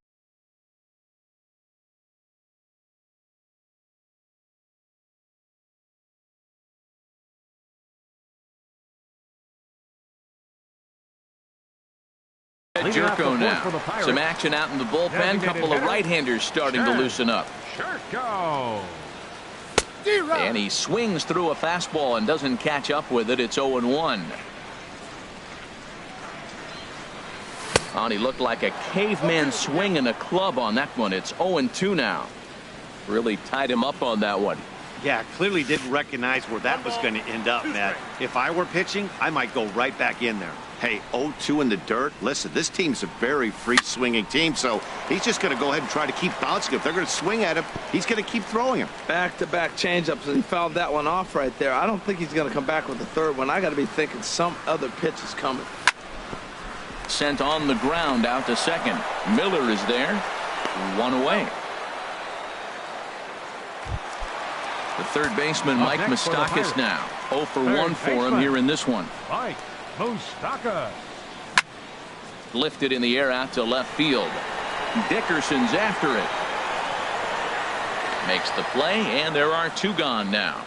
A: Jerko now. Some action out in the bullpen. Couple of right-handers starting to loosen up.
C: Jerko.
A: And he swings through a fastball and doesn't catch up with it. It's 0-1. He looked like a caveman swinging a club on that one. It's 0-2 now. Really tied him up on that one.
D: Yeah, clearly didn't recognize where that was going to end up, Matt. If I were pitching, I might go right back in there. Hey, 0-2 in the dirt. Listen, this team's a very free-swinging team, so he's just going to go ahead and try to keep bouncing. If they're going to swing at him, he's going to keep throwing him.
B: Back-to-back changeups, and he fouled that one off right there. I don't think he's going to come back with the third one. I got to be thinking some other pitch is coming.
A: Sent on the ground out to second. Miller is there. 1 away. The third baseman, Mike Moustakas, now 0 for 1 for him here in this one.
C: Mike Moustakas.
A: Lifted in the air out to left field. Dickerson's after it. Makes the play, and there are two gone now.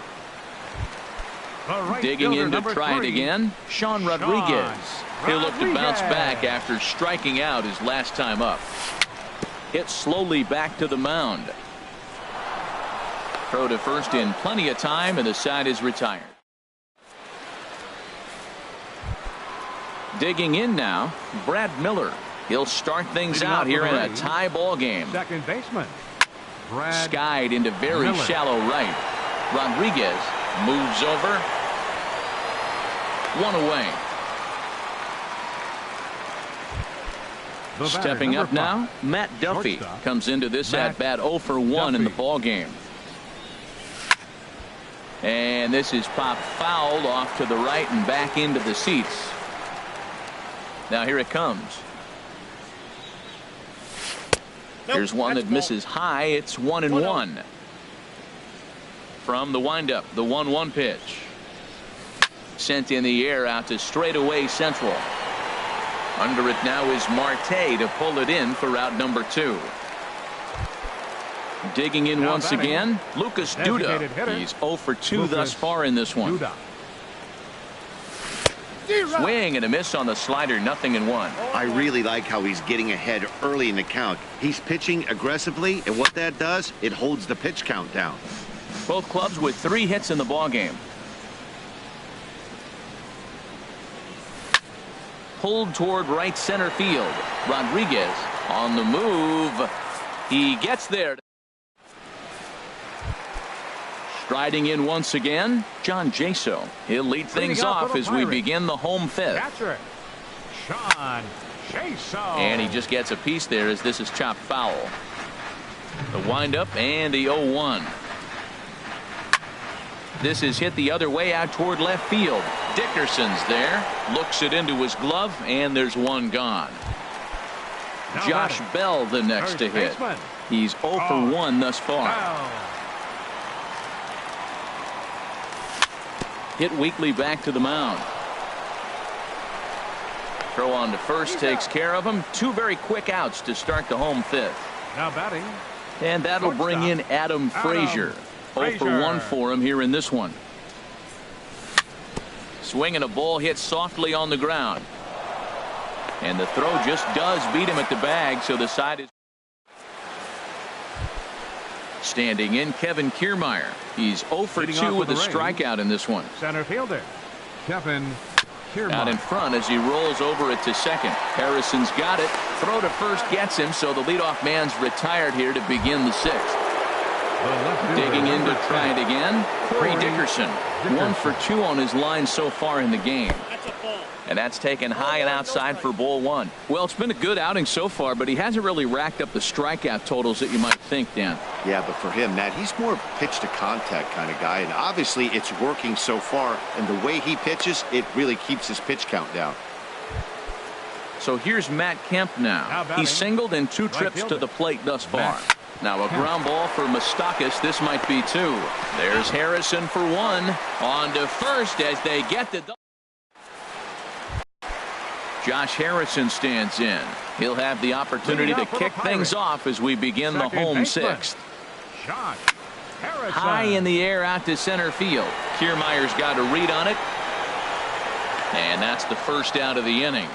A: Digging in to try it again, Sean Rodriguez. He'll look to bounce back after striking out his last time up. Hit slowly back to the mound. Throw to first in plenty of time, and the side is retired. Digging in now, Brad Miller. He'll start things out here in a tie ball game.
C: Second baseman. Brad
A: Skied into very
C: Miller.
A: shallow right. Rodriguez moves over. One away.
C: The batter,
A: Stepping up
C: number 5.
A: now, Matt Duffy
C: Shortstop.
A: comes into this
C: Matt
A: at bat 0 for 1 in the
C: Duffy.
A: ball game. And this is popped fouled off to the right and back into the seats. Now here it comes. Here's one that misses high. It's 1-1. From the windup, the 1-1 pitch. Sent in the air out to straightaway central. Under it now is Marte to pull it in for out number 2. Digging in
C: Now
A: once
C: batting,
A: again, Lucas
C: designated
A: Duda.
C: hitter,
A: He's 0 for 2
C: Lucas
A: thus far in this one.
C: Duda.
A: Swing and a miss on the slider, 0-1.
D: I really like how he's getting ahead early in the count. He's pitching aggressively, and what that does, it holds the pitch count down.
A: Both clubs with 3 hits in the ball game. Pulled toward right center field. Rodriguez on the move. He gets there. Striding in once again, John Jaso. He'll lead things
C: Bringing up
A: off
C: for the
A: as we
C: Pirates.
A: begin the home 5th.
C: Catcher, Sean Jaso.
A: And he just gets a piece there as this is chopped foul. The windup and the 0-1. This is hit the other way out toward left field. Dickerson's there. Looks it into his glove, and there's one gone.
C: Now
A: Josh
C: batting,
A: Bell the next to
C: first
A: hit.
C: baseman.
A: He's 0 for 1 thus far.
C: Foul.
A: Hit weakly back to the mound. Throw on to first takes care of him. 2 very quick outs to start the home 5th.
C: Now batting,
A: And that'll bring in Adam Frazier. 0 for 1 for him here in this one. Swinging a ball hit softly on the ground. And the throw just does beat him at the bag, so the side is standing in Kevin Kiermaier. He's 0 for
C: Leading
A: 2
C: off
A: with a
C: with the Rays.
A: strikeout in this one.
C: center fielder Kevin
A: Out in
C: Kiermaier.
A: front as he rolls over it to second. Harrison's got it. Throw to first gets him, so the leadoff man's retired here to begin the 6th.
C: The left fielder,
A: Digging in to
C: number
A: try
C: 10.
A: it again, Corey
C: Corey
A: Dickerson. 1 for 2 on his line so far in the game. And that's taken high and outside for ball 1. Well, it's been a good outing so far, but he hasn't really racked up the strikeout totals that you might think, Dan.
D: Yeah, but for him, Matt, he's more pitch to contact kind of guy, and obviously it's working so far, and the way he pitches, it really keeps his pitch count down.
A: So here's Matt Kemp
C: Now
A: now.
C: batting,
A: He's singled in 2 trips to
C: fielder.
A: the plate thus far.
C: Matt
A: Now a
C: Kemp.
A: ground ball for Moustakas. This might be 2. There's Harrison for 1. On to first as they get the double. Josh Harrison stands in. He'll have the opportunity
C: Leading
A: to
C: off for the
A: kick things
C: Pirates.
A: off as we begin the
C: Second
A: home
C: baseman,
A: 6th.
C: Josh Harrison.
A: High in the air out to center field. Kiermaier's got a read on it. And that's the first out of the inning.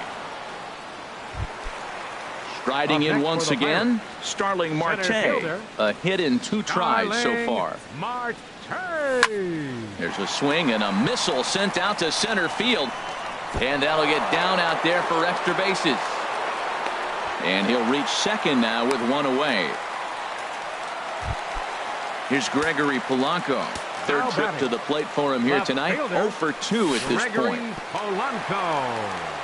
A: Striding
C: Up
A: in
C: next
A: once
C: for the
A: again, Starling Marte.
C: fielder,
A: A hit in 2 tries so
C: Starling
A: far.
C: Marte.
A: There's a swing and a missile sent out to center field. And that'll get down out there for extra bases. And he'll reach second now with 1 away. Here's Gregory Polanco. Third
C: Now
A: trip
C: batting,
A: to the plate for him here
C: left
A: tonight.
C: fielder,
A: 0 for 2 at this
C: Gregory
A: point.
C: Polanco.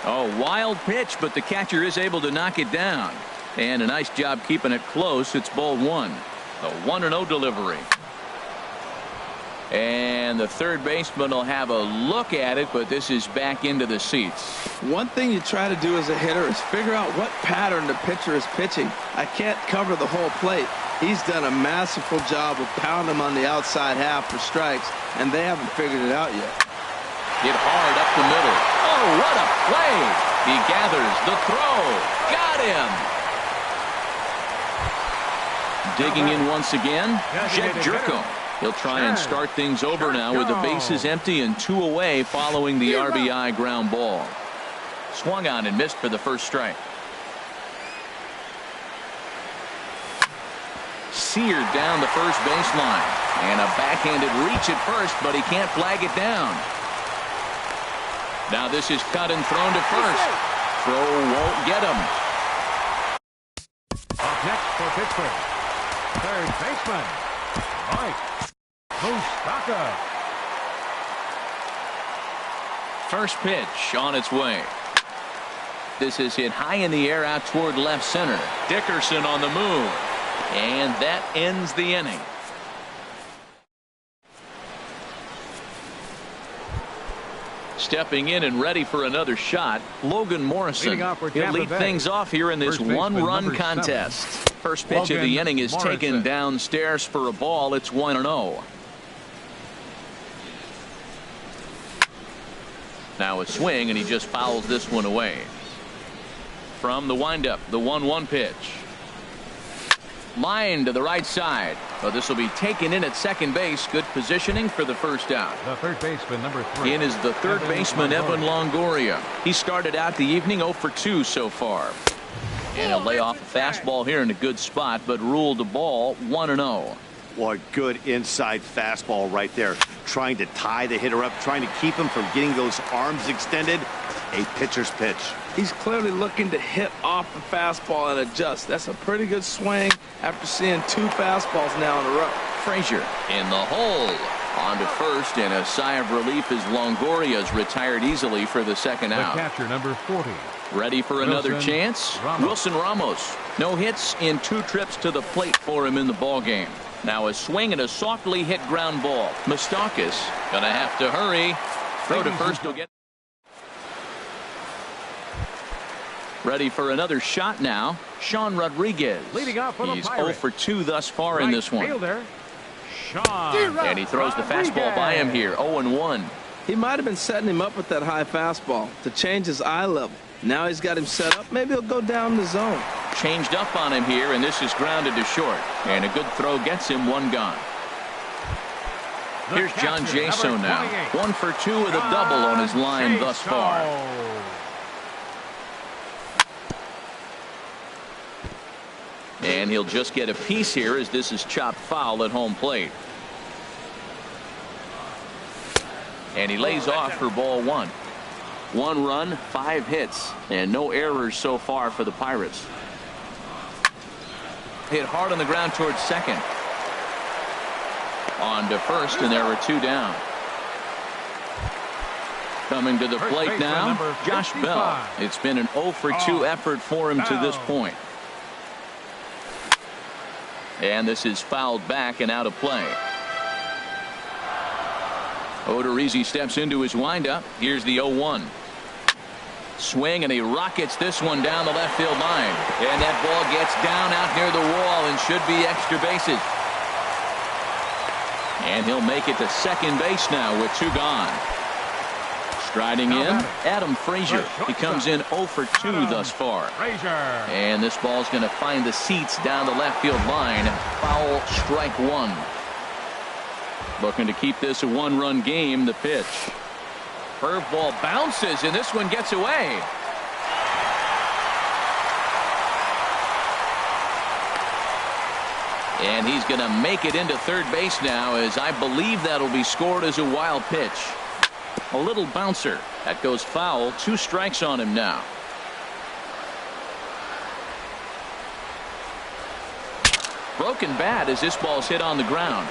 A: Oh, wild pitch, but the catcher is able to knock it down. And a nice job keeping it close. It's ball 1. The 1-0 delivery. And the third baseman will have a look at it, but this is back into the seats.
B: One thing you try to do as a hitter is figure out what pattern the pitcher is pitching. I can't cover the whole plate. He's done a masterful job of pounding him on the outside half for strikes, and they haven't figured it out yet.
A: Hit hard up the middle. Oh, what a play. He gathers the throw. Got him. Digging in once again, Jed Jerko. He'll try and start things over now with the bases empty and 2 away following the RBI ground ball. Swung on and missed for the first strike. Seared down the first baseline. And a backhanded reach at first, but he can't flag it down. Now this is cut and thrown to first. Throw won't get him.
C: Up next for Pittsburgh, third baseman, Mike Moustakas.
A: First pitch on its way. This is hit high in the air out toward left center. Dickerson on the move. And that ends the inning. Stepping in and ready for another shot, Logan Morrison. He'll lead things off here in this one-run contest. First pitch of the inning is taken downstairs for a ball. It's 1-0. Now a swing, and he just fouls this one away. From the windup, the 1-1 pitch. Line to the right side. Well, this will be taken in at second base. Good positioning for the first out.
C: The third baseman, number 3.
A: In is the third baseman, Evan Longoria. He started out the evening 0 for 2 so far. And he'll lay off a fastball here in a good spot, but ruled the ball 1-0.
D: Well, a good inside fastball right there. Trying to tie the hitter up, trying to keep him from getting those arms extended. A pitcher's pitch.
B: He's clearly looking to hit off the fastball and adjust. That's a pretty good swing after seeing 2 fastballs now in a row.
A: Frazier in the hole. On to first, and a sigh of relief as Longoria's retired easily for the second out.
C: The catcher, number 40.
A: Ready for another chance? Wilson Ramos. No hits in 2 trips to the plate for him in the ballgame. Now a swing and a softly hit ground ball. Moustakas gonna have to hurry. Throw to first will get. Ready for another shot now. Sean Rodriguez.
C: Leading off for the
A: He's
C: Pirates.
A: 0 for 2 thus far in this one.
C: Fielder, Sean
A: And he throws the fastball by him here. 0-1.
B: He might have been setting him up with that high fastball to change his eye level. Now he's got him set up. Maybe he'll go down the zone.
A: Changed up on him here, and this is grounded to short. And a good throw gets him 1 gone. Here's John Jaso now. 1 for 2 with a double on his line thus far. And he'll just get a piece here as this is chopped foul at home plate. And he lays off for ball 1. 1 run, 5 hits, and no errors so far for the Pirates. Hit hard on the ground towards second. On to first, and there were 2 down. Coming to the plate now, Josh Bell. It's been an 0 for 2 effort for him to this point. And this is fouled back and out of play. Odorizzi steps into his windup. Here's the 0-1. Swing, and he rockets this one down the left field line. And that ball gets down out near the wall and should be extra bases. And he'll make it to second base now with 2 gone. Striding in, Adam Frazier. He comes in 0 for 2 thus far. And this ball's going to find the seats down the left field line. Foul, strike 1. Looking to keep this a 1-run game. The pitch. Curveball bounces, and this one gets away. And he's going to make it into third base now, as I believe that'll be scored as a wild pitch. A little bouncer. That goes foul. 2 strikes on him now. Broken bat as this ball's hit on the ground.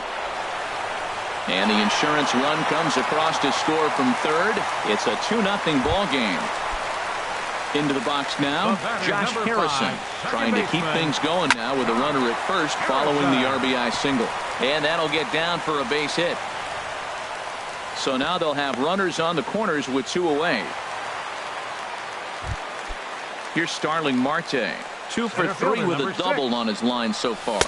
A: And the insurance run comes across to score from third. It's a 2-0 ball game. Into the box now, Josh Harrison trying to keep things going now with a runner at first following the RBI single. And that'll get down for a base hit. So now they'll have runners on the corners with 2 away. Here's Starling Marte. 2 for 3 with a double on his line so far.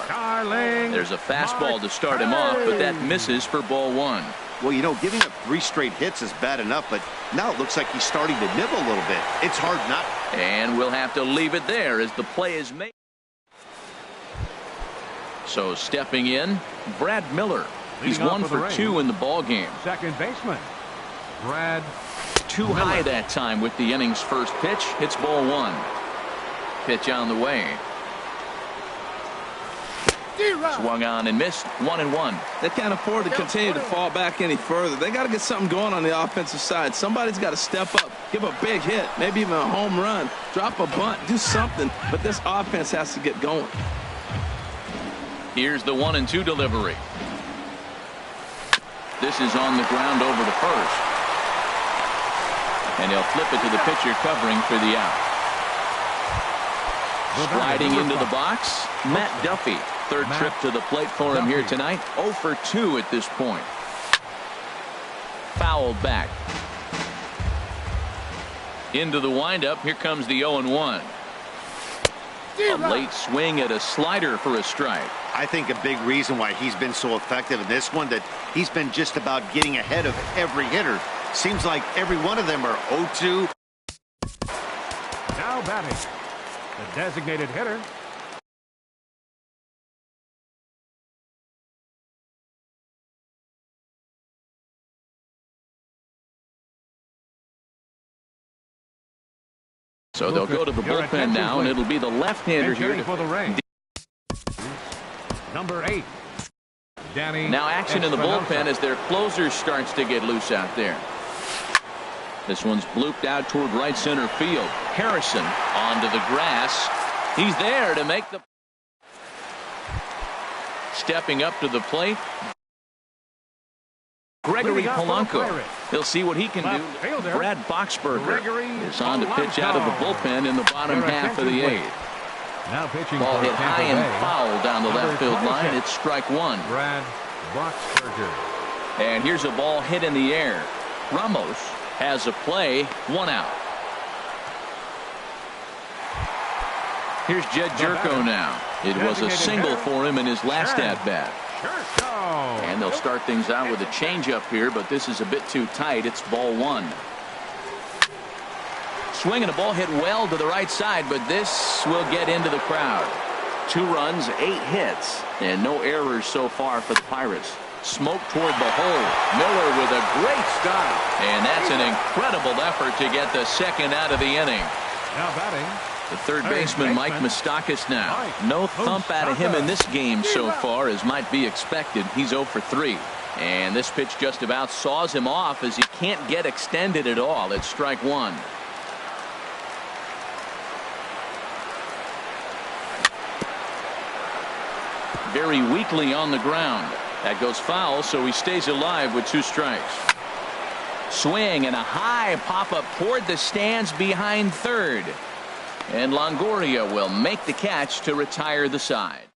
A: There's a fastball to start him off, but that misses for ball 1.
D: Well, you know, giving up 3 straight hits is bad enough, but now it looks like he's starting to nibble a little bit. It's hard not.
A: And we'll have to leave it there as the play is made. So stepping in, Brad Miller. He's 1 for 2 in the ball game.
C: Second baseman, Brad.
A: Too high that time with the inning's first pitch. Hits ball 1. Pitch on the way. Swung on and missed. 1-1.
B: They can't afford to continue to fall back any further. They got to get something going on the offensive side. Somebody's got to step up, give a big hit, maybe even a home run, drop a bunt, do something. But this offense has to get going.
A: Here's the 1-2 delivery. This is on the ground over to first. And he'll flip it to the pitcher covering for the out. Sliding into the box, Matt Duffy. Third trip to the plate for him here tonight. 0 for 2 at this point. Fouled back. Into the windup. Here comes the 0-1. A late swing at a slider for a strike.
D: I think a big reason why he's been so effective in this one, that he's been just about getting ahead of every hitter. Seems like every one of them are 0-2.
C: Now batting, the designated hitter,
A: So they'll go to the bullpen now, and it'll be the left-hander here.
C: For the Rays. Number 8, Danny.
A: Now action in the bullpen as their closer starts to get loose out there. This one's blooped out toward right center field. Harrison onto the grass. He's there to make the. Stepping up to the plate, Gregory Polanco. He'll see what he can do. Brad Boxberger is on to pitch out of the bullpen in the bottom half of the 8th.
C: Now pitching.
A: Ball hit high and foul down the left field line. It's strike 1.
C: Brad Boxberger.
A: And here's a ball hit in the air. Ramos has a play. 1 out. Here's Jed Jerko now. It was a single for him in his last at-bat. And they'll start things out with a changeup here, but this is a bit too tight. It's ball 1. Swing and a ball hit well to the right side, but this will get into the crowd. 2 runs, 8 hits, and no errors so far for the Pirates. Smoke toward the hole. Miller with a great stop, and that's an incredible effort to get the second out of the inning.
C: Now batting,
A: the third baseman, Mike Moustakas now. No thump out of him in this game so far, as might be expected. He's 0 for 3. And this pitch just about saws him off as he can't get extended at all. It's strike 1. Very weakly on the ground. That goes foul, so he stays alive with 2 strikes. Swing and a high pop-up toward the stands behind third. And Longoria will make the catch to retire the side.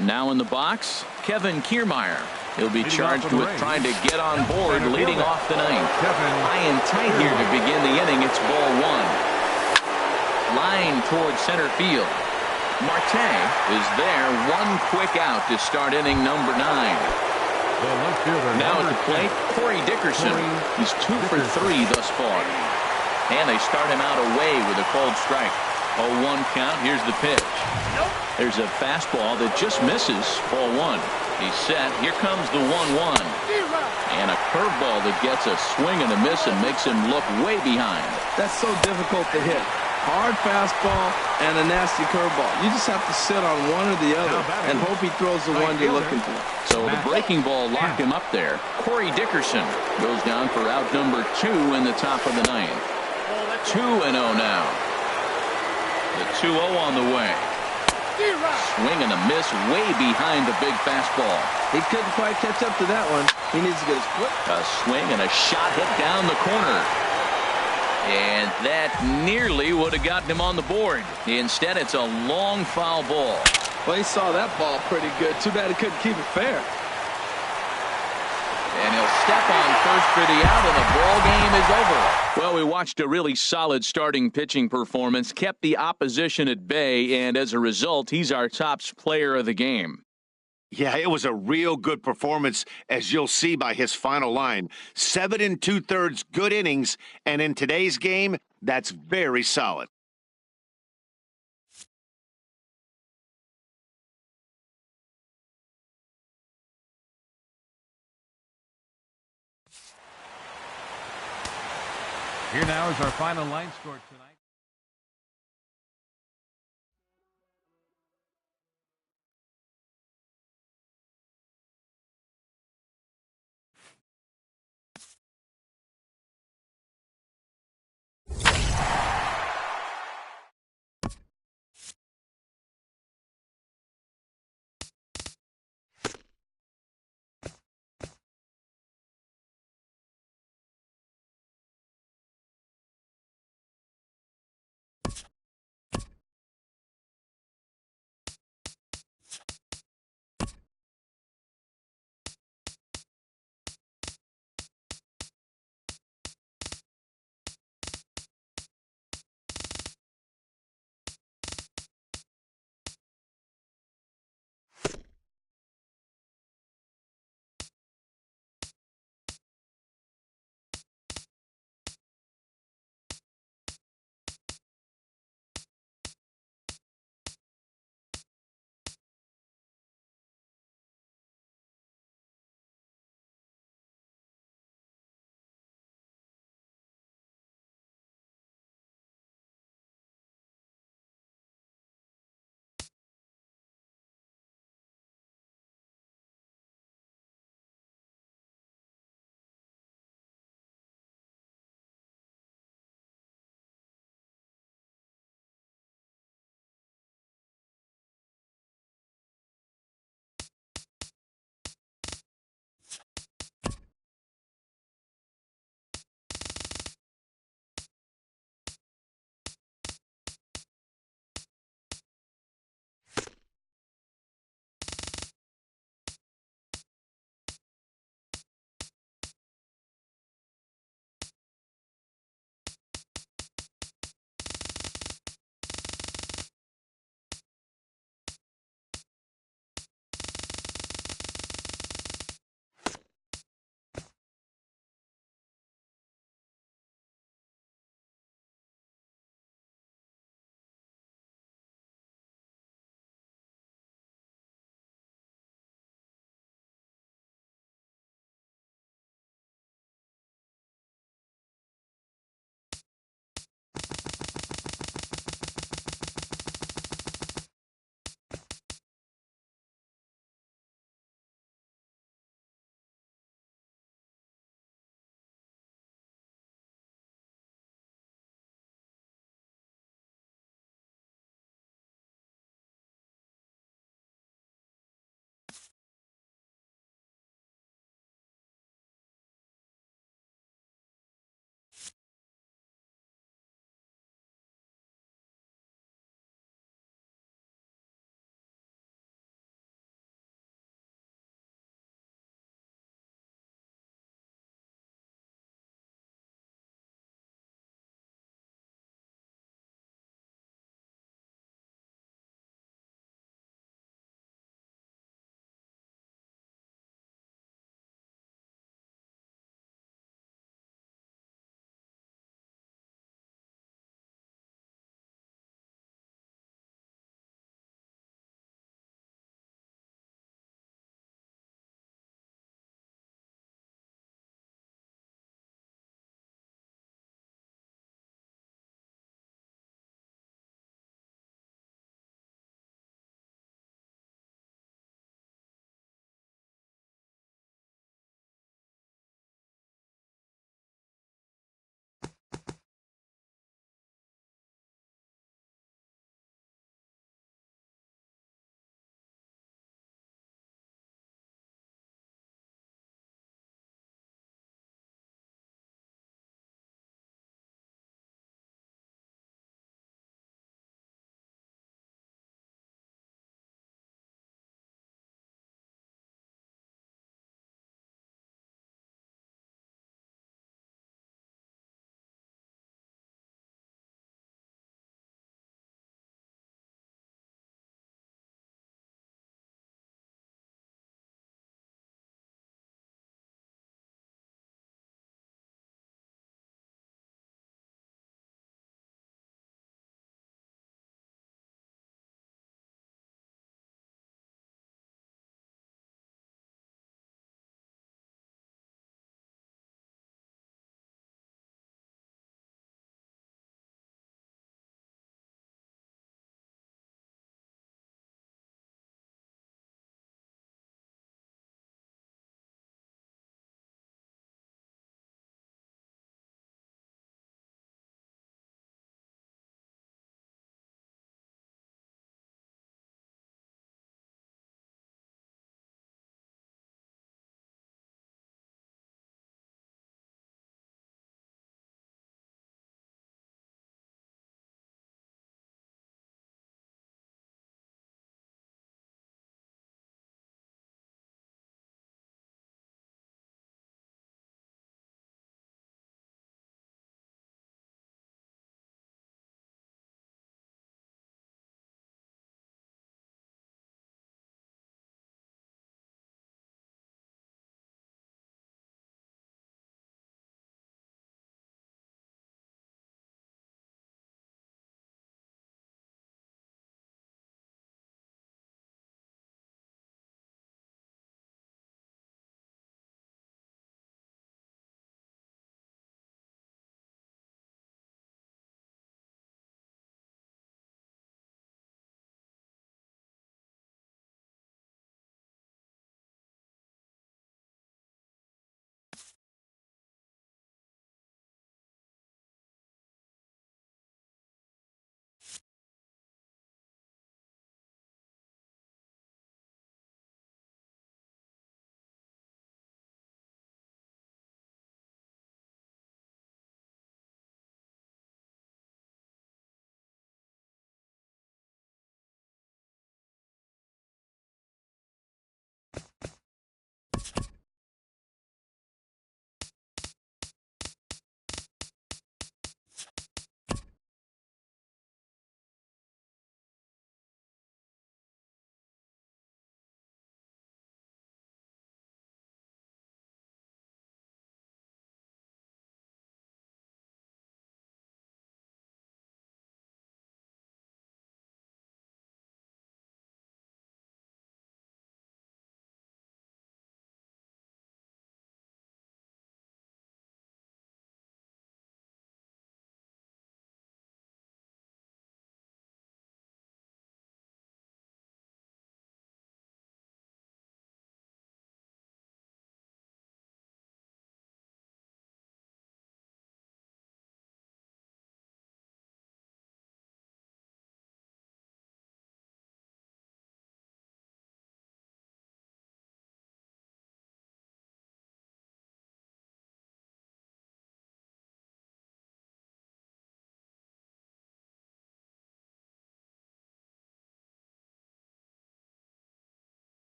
A: Now in the box, Kevin Kiermaier. He'll be charged with trying to get on board leading off the 9th. High and tight here to begin the inning. It's ball 1. Line towards center field. Marte is there. 1 quick out to start inning number 9. Now at the plate, Corey Dickerson. He's 2 for 3 thus far. And they start him out away with a cold strike. 0-1 count. Here's the pitch. There's a fastball that just misses. Ball 1. He's set. Here comes the 1-1. And a curveball that gets a swing and a miss and makes him look way behind.
B: That's so difficult to hit. Hard fastball and a nasty curveball. You just have to sit on one or the other and hope he throws the one you're looking for.
A: So the breaking ball locked him up there. Corey Dickerson goes down for out number 2 in the top of the 9th. 2-0 now. The 2-0 on the way. Swing and a miss way behind the big fastball.
B: He couldn't quite catch up to that one. He needs to get his foot.
A: A swing and a shot hit down the corner. And that nearly would have gotten him on the board. Instead, it's a long foul ball.
B: Well, he saw that ball pretty good. Too bad he couldn't keep it fair.
A: And he'll step on first for the out, and the ball game is over. Well, we watched a really solid starting pitching performance, kept the opposition at bay, and as a result, he's our top player of the game.
D: Yeah, it was a real good performance, as you'll see by his final line. 7 2/3 good innings, and in today's game, that's very solid.
C: Here now is our final line score tonight.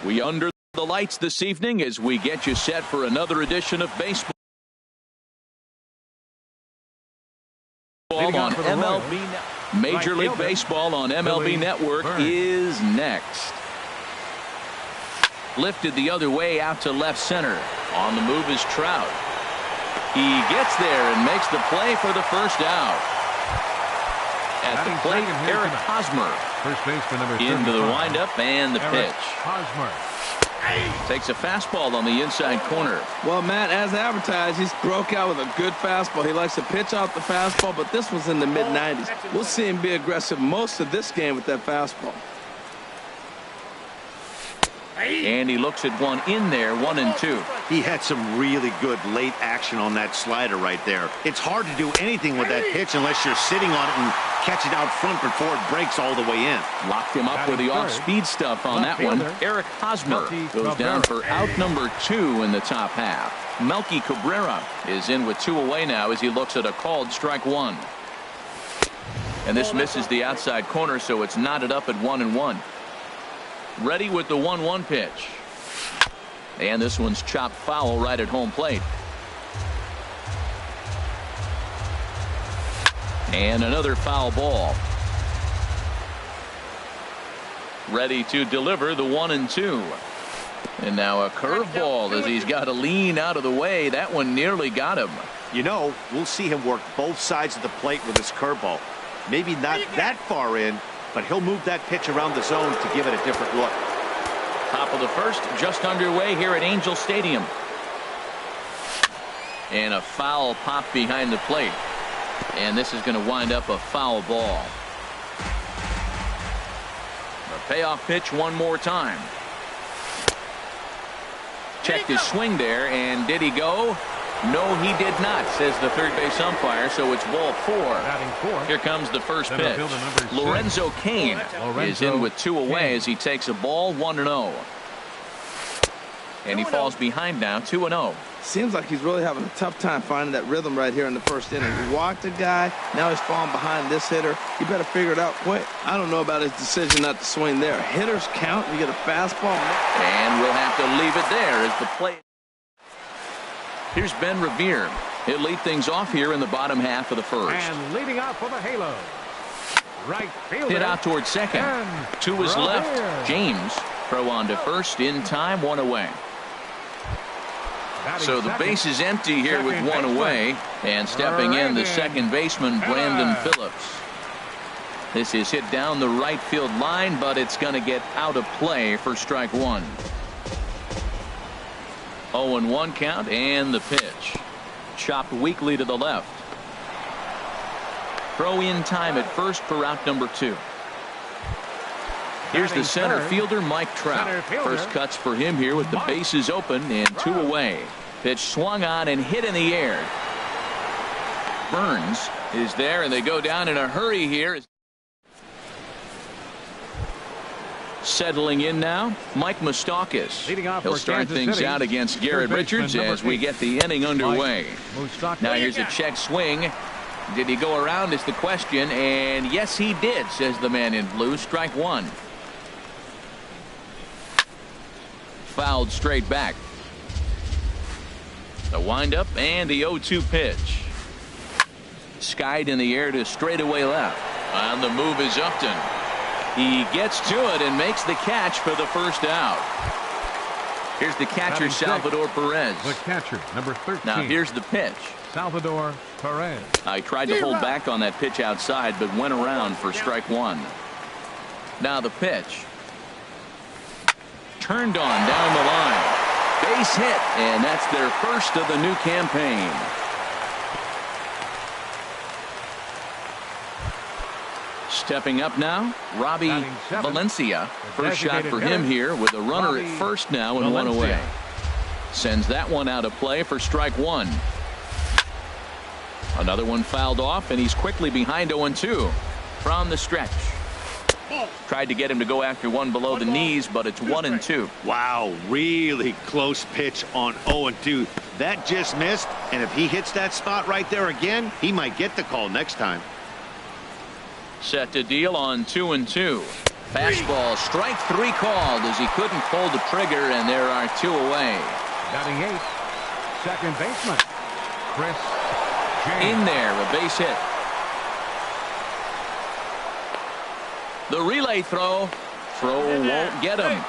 A: We under the lights this evening as we get you set for another edition of baseball on MLB. Major League Baseball on MLB Network is next. Lifted the other way out to left center. On the move is Trout. He gets there and makes the play for the first out. At the plate, Eric Hosmer.
C: First baseman number 35.
A: Into the windup and the
C: Eric
A: pitch.
C: Hosmer.
A: Takes a fastball on the inside corner.
B: Well, Matt, as advertised, he's broke out with a good fastball. He likes to pitch off the fastball, but this was in the mid-90s. We'll see him be aggressive most of this game with that fastball.
A: And he looks at one in there, 1-2.
D: He had some really good late action on that slider right there. It's hard to do anything with that pitch unless you're sitting on it and catch it out front before it breaks all the way in.
A: Locked him up with the off-speed stuff on that one. Eric Hosmer goes down for out number 2 in the top half. Melky Cabrera is in with 2 away now as he looks at a called strike 1. And this misses the outside corner, so it's knotted up at 1-1. Ready with the 1-1 pitch. And this one's chopped foul right at home plate. And another foul ball. Ready to deliver the 1-2. And now a curveball as he's got to lean out of the way. That one nearly got him.
D: You know, we'll see him work both sides of the plate with his curveball. Maybe not that far in, but he'll move that pitch around the zone to give it a different look.
A: Top of the first, just underway here at Angel Stadium. And a foul pop behind the plate. And this is going to wind up a foul ball. The payoff pitch one more time. Checked his swing there, and did he go? No, he did not, says the third base umpire, so it's ball 4. Here comes the first pitch. Lorenzo Cain is in with 2 away as he takes a ball, 1-0. And he falls behind now, 2-0.
B: Seems like he's really having a tough time finding that rhythm right here in the first inning. He walked a guy, now he's falling behind this hitter. You better figure it out quick. I don't know about his decision not to swing there. Hitters count, you get a fastball.
A: And we'll have to leave it there as the play. Here's Ben Revere. He'll lead things off here in the bottom half of the first.
C: And leading out for the Halo. Right fielder.
A: Hit out towards second. To his left. James throw on to first in time, 1 away. So the base is empty here with 1 away. And stepping in the second baseman, Brandon Phillips. This is hit down the right field line, but it's going to get out of play for strike 1. 0-1 count and the pitch. Chopped weakly to the left. Throw in time at first for out number 2. Here's the center fielder, Mike Trout. First cuts for him here with the bases open and 2 away. Pitch swung on and hit in the air. Burns is there, and they go down in a hurry here. Settling in now, Mike Moustakas. He'll start things out against Garrett Richards as we get the inning underway. Now here's a check swing. Did he go around is the question, and yes he did, says the man in blue. Strike 1. Fouled straight back. The windup and the 0-2 pitch. Skied in the air to straightaway left. On the move is Upton. He gets to it and makes the catch for the first out. Here's the catcher, Salvador Perez.
C: The catcher, number 13.
A: Now here's the pitch.
C: Salvador Perez.
A: I tried to hold back on that pitch outside, but went around for strike 1. Now the pitch. Turned on down the line. Base hit, and that's their first of the new campaign. Stepping up now, Robbie Valencia. First shot for him here with a runner at first now and 1 away. Sends that one out of play for strike 1. Another one fouled off, and he's quickly behind 0-2 from the stretch. Tried to get him to go after one below the knees, but it's 1-2.
D: Wow, really close pitch on 0-2. That just missed, and if he hits that spot right there again, he might get the call next time.
A: Set to deal on 2-2. Fastball, strike 3 called as he couldn't pull the trigger, and there are 2 away.
C: Batting 8, second baseman, Chris James.
A: In there, a base hit. The relay throw. Won't get him.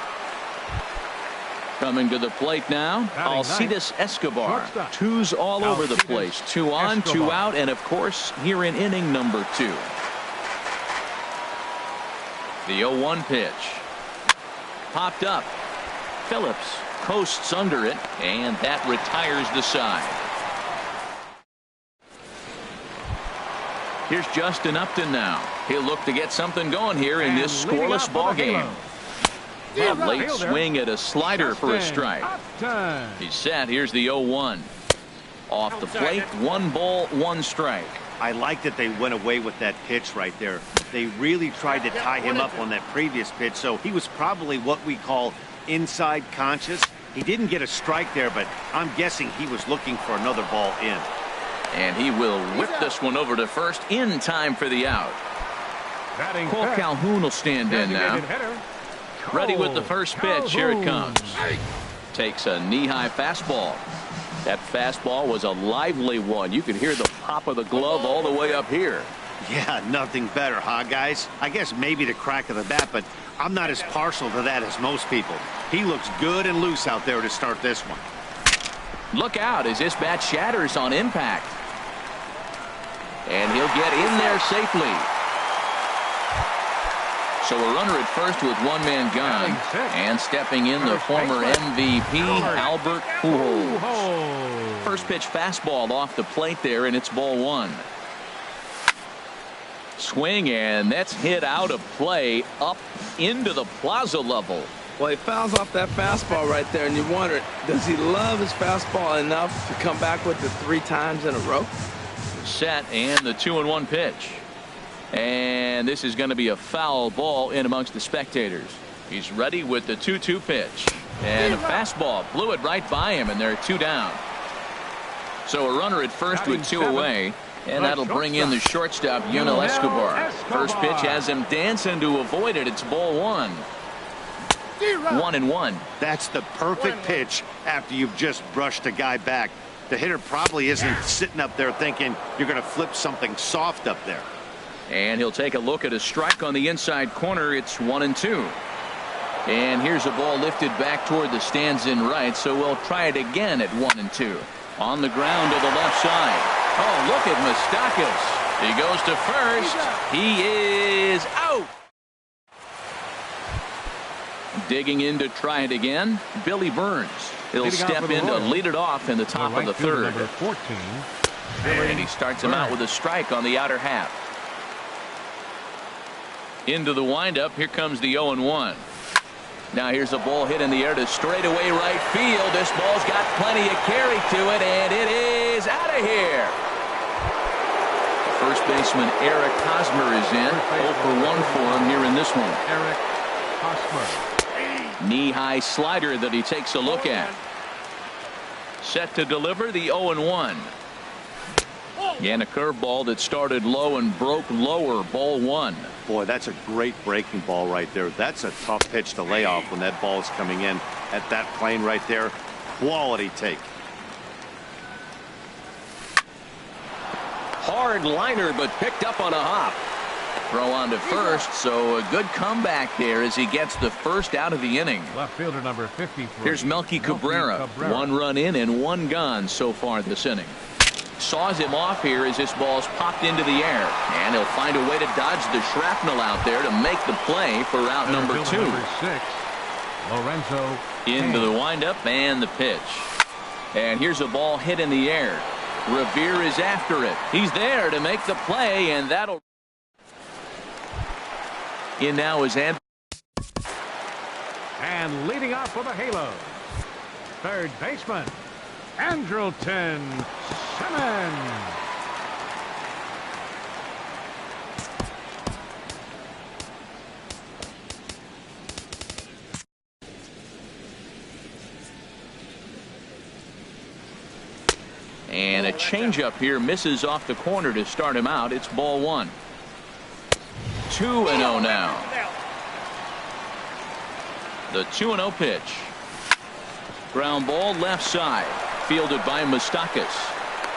A: Coming to the plate now, Alcides Escobar. 2s all over the place. 2 on, 2 out, and of course, here in inning number 2. The 0-1 pitch. Popped up. Phillips coasts under it, and that retires the side. Here's Justin Upton now. He'll look to get something going here in this scoreless ball game. A late swing at a slider for a strike. He's set. Here's the 0-1. Off the plate, 1 ball, 1 strike.
D: I like that they went away with that pitch right there. They really tried to tie him up on that previous pitch, so he was probably what we call inside conscious. He didn't get a strike there, but I'm guessing he was looking for another ball in.
A: And he will whip this one over to first in time for the out. Cole Calhoun will stand in now. Ready with the first pitch. Here it comes. Takes a knee-high fastball. That fastball was a lively one. You could hear the pop of the glove all the way up here.
D: Yeah, nothing better, huh, guys? I guess maybe the crack of the bat, but I'm not as partial to that as most people. He looks good and loose out there to start this one.
A: Look out as this bat shatters on impact. And he'll get in there safely. So a runner at first with 1 man gone. And stepping in the former MVP, Albert Pujols. First pitch fastball off the plate there, and it's ball 1. Swing, and that's hit out of play up into the plaza level.
B: Well, he fouls off that fastball right there, and you wonder, does he love his fastball enough to come back with it 3 times in a row?
A: Set, and the 2-1 pitch. And this is going to be a foul ball in amongst the spectators. He's ready with the 2-2 pitch. And a fastball blew it right by him, and they're 2 down. So a runner at first with 2 away, and that'll bring in the shortstop, Yunel Escobar. First pitch has him dancing to avoid it. It's ball 1. 1-1.
D: That's the perfect pitch after you've just brushed a guy back. The hitter probably isn't sitting up there thinking you're going to flip something soft up there.
A: And he'll take a look at a strike on the inside corner. It's 1-2. And here's a ball lifted back toward the stands in right, so we'll try it again at 1-2. On the ground to the left side. Oh, look at Moustakas. He goes to first. He is out. Digging in to try it again, Billy Burns. He'll step in to lead it off in the top of the third.
C: Number 14.
A: And he starts him out with a strike on the outer half. Into the windup. Here comes the 0-1. Now here's a ball hit in the air to straightaway right field. This ball's got plenty of carry to it, and it is out of here. First baseman Eric Hosmer is in. 0 for 1 for him here in this one.
C: Eric Hosmer.
A: Knee-high slider that he takes a look at. Set to deliver the 0-1. And a curveball that started low and broke lower. Ball 1.
D: Boy, that's a great breaking ball right there. That's a tough pitch to lay off when that ball is coming in at that plane right there. Quality take.
A: Hard liner, but picked up on a hop. Throw on to first, so a good comeback there as he gets the first out of the inning.
C: Left fielder number 53.
A: Here's Melky Cabrera. 1 run in and 1 gone so far this inning. Saws him off here as this ball's popped into the air, and he'll find a way to dodge the shrapnel out there to make the play for out number 2.
C: Number 6, Lorenzo.
A: Into the windup and the pitch. And here's a ball hit in the air. Revere is after it. He's there to make the play, and that'll. In now is And
C: leading off with a halo, third baseman, Andrelton Simmons.
A: And a changeup here misses off the corner to start him out. It's ball 1. 2-0 now. The 2-0 pitch. Ground ball left side. Fielded by Moustakas.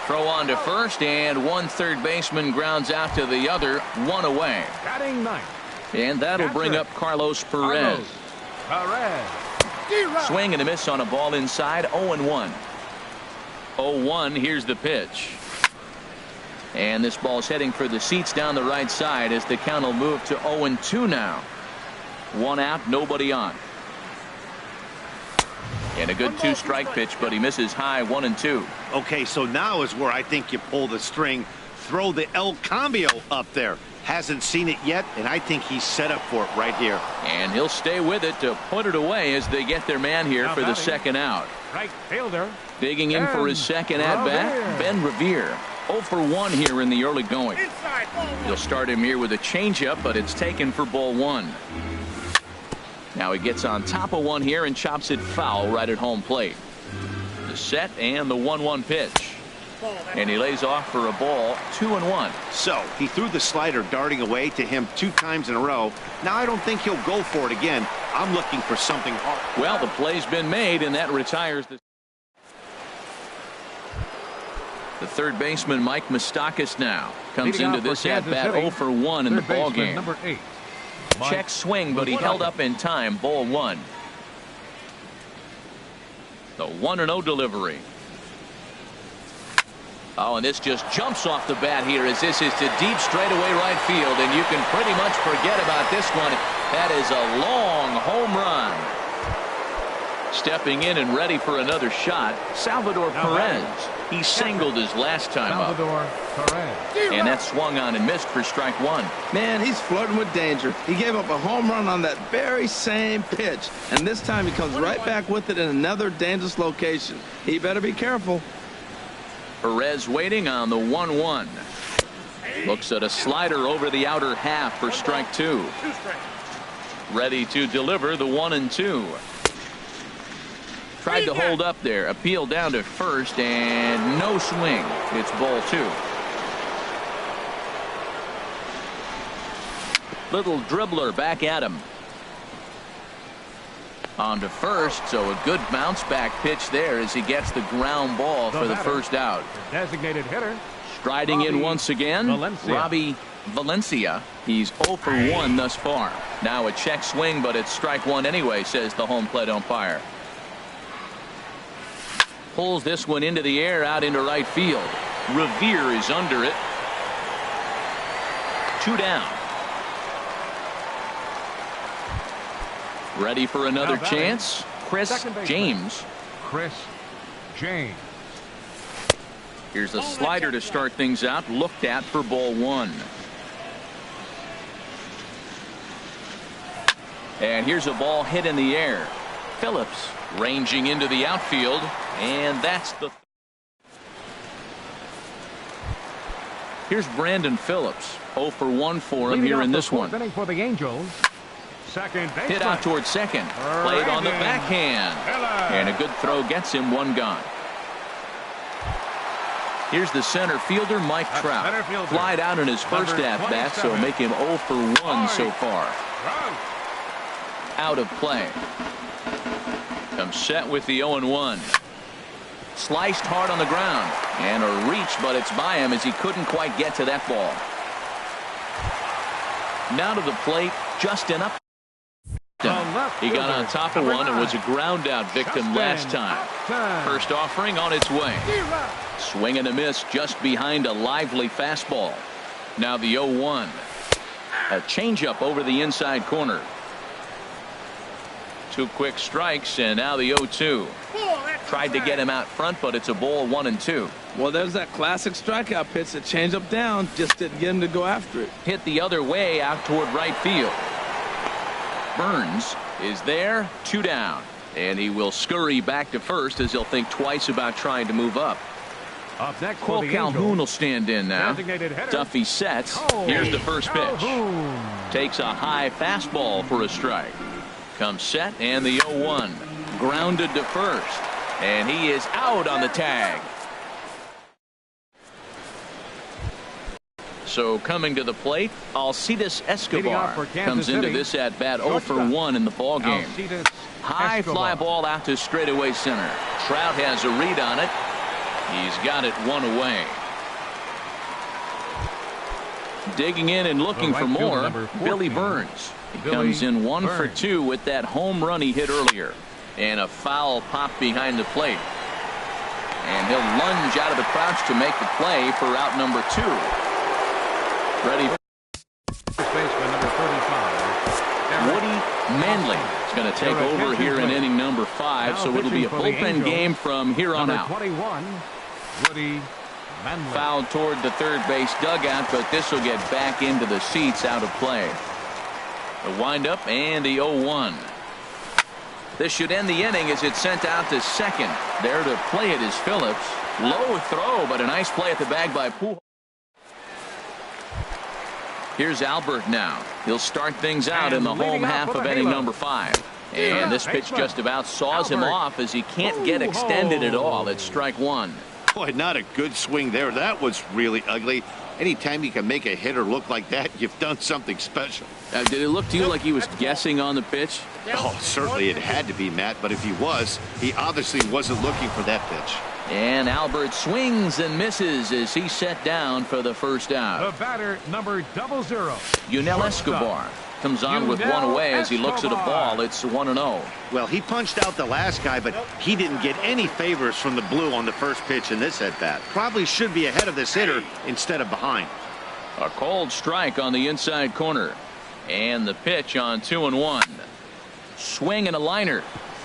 A: Throw on to first, and one third baseman grounds out to the other. 1 away.
C: Batting ninth.
A: And that'll bring up Carlos Perez. Swing and a miss on a ball inside. 0-1. 0-1. Here's the pitch. And this ball's heading for the seats down the right side as the count will move to 0-2 now. 1 out, nobody on. And a good 2-strike pitch, but he misses high. 1-2.
D: Okay, so now is where I think you pull the string. Throw the El Cambio up there. Hasn't seen it yet, and I think he's set up for it right here.
A: And he'll stay with it to put it away as they get their man here for the second out.
C: Right fielder.
A: Digging in for his second at-bat, Ben Revere. 0 for 1 here in the early going. He'll start him here with a changeup, but it's taken for ball 1. Now he gets on top of one here and chops it foul right at home plate. The set and the 1-1 pitch. And he lays off for a ball. 2-1.
D: So he threw the slider darting away to him 2 times in a row. Now I don't think he'll go for it again. I'm looking for something hard.
A: Well, the play's been made, and that retires the. The third baseman, Mike Moustakas, now comes into this at-bat 0 for 1 in the ballgame.
C: Number 8.
A: Check swing, but he held up in time. Ball 1. The 1-0 delivery. Oh, and this just jumps off the bat here as this is to deep straightaway right field, and you can pretty much forget about this one. That is a long home run. Stepping in and ready for another shot, Salvador Perez. He singled his last time up. And that swung on and missed for strike 1.
B: Man, he's flirting with danger. He gave up a home run on that very same pitch, and this time he comes right back with it in another dangerous location. He better be careful.
A: Perez waiting on the 1-1. Looks at a slider over the outer half for strike 2. Ready to deliver the 1-2. Tried to hold up there. Appeal down to first, and no swing. It's ball 2. Little dribbler back at him. On to first, so a good bounce back pitch there as he gets the ground ball for the first out.
C: Designated hitter.
A: Striding in once again, Robbie Valencia. He's 0 for 1 thus far. Now a check swing, but it's strike 1 anyway, says the home plate umpire. Pulls this one into the air out into right field. Revere is under it. 2 down. Ready for another chance? Chris James.
C: Chris James.
A: Here's a slider to start things out. Looked at for ball 1. And here's a ball hit in the air. Phillips ranging into the outfield, and that's the. Here's Brandon Phillips. 0 for 1 for him here in this one.
C: For the Angels. Second baseman.
A: Hit out towards second. Played on the backhand. And a good throw gets him 1 gone. Here's the center fielder, Mike Trout. Flied out in his first at-bat, so make him 0 for 1 so far. Out of play. Comes set with the 0-1. Sliced hard on the ground. And a reach, but it's by him as he couldn't quite get to that ball. Now to the plate, Justin Upton. He got on top of one and was a ground out victim last time. First offering on its way. Swing and a miss just behind a lively fastball. Now the 0-1. A changeup over the inside corner. 2 quick strikes, and now the 0-2. Tried to get him out front, but it's a ball 1-2.
B: Well, there's that classic strikeout pitch, a changeup down, just didn't get him to go after it.
A: Hit the other way out toward right field. Burns is there, 2 down, and he will scurry back to first as he'll think twice about trying to move up.
C: Up next,
A: Cole Calhoun will stand in now. Duffy sets. Here's the first pitch. Takes a high fastball for a strike. Comes set, and the 0-1. Grounded to first, and he is out on the tag. So coming to the plate, Alcides Escobar comes into this at bat 0 for 1 in the ball game. High fly ball out to straightaway center. Trout has a read on it. He's got it 1 away. Digging in and looking for more, Billy Burns. He comes in 1 for 2 with that home run he hit earlier. And a foul pop behind the plate. And he'll lunge out of the crouch to make the play for out number 2. Ready.
C: Baseman number 35.
A: Woody Manley is going to take over here in inning number 5, so it'll be a bullpen game from here on out.
C: 21, Woody Manley.
A: Fouled toward the third base dugout, but this will get back into the seats out of play. The windup and the 0-1. This should end the inning as it's sent out to second. There to play it is Phillips. Low throw, but a nice play at the bag by Pujols. Here's Albert now. He'll start things out in the home half of inning number 5. And this pitch just about saws him off as he can't get extended at all. It's strike 1.
D: Boy, not a good swing there. That was really ugly. Anytime you can make a hitter look like that, you've done something special.
A: Did it look to you like he was guessing on the pitch?
D: Oh, certainly it had to be, Matt, but if he was, he obviously wasn't looking for that pitch.
A: And Albert swings and misses as he's set down for the first out.
C: The batter, number 00.
A: Yunel Escobar comes on with 1 away as he looks at a ball. It's 1-0.
D: Well, he punched out the last guy, but he didn't get any favors from the blue on the first pitch in this at-bat. Probably should be ahead of this hitter instead of behind.
A: A cold strike on the inside corner. And the pitch on 2-1. Swing and a liner,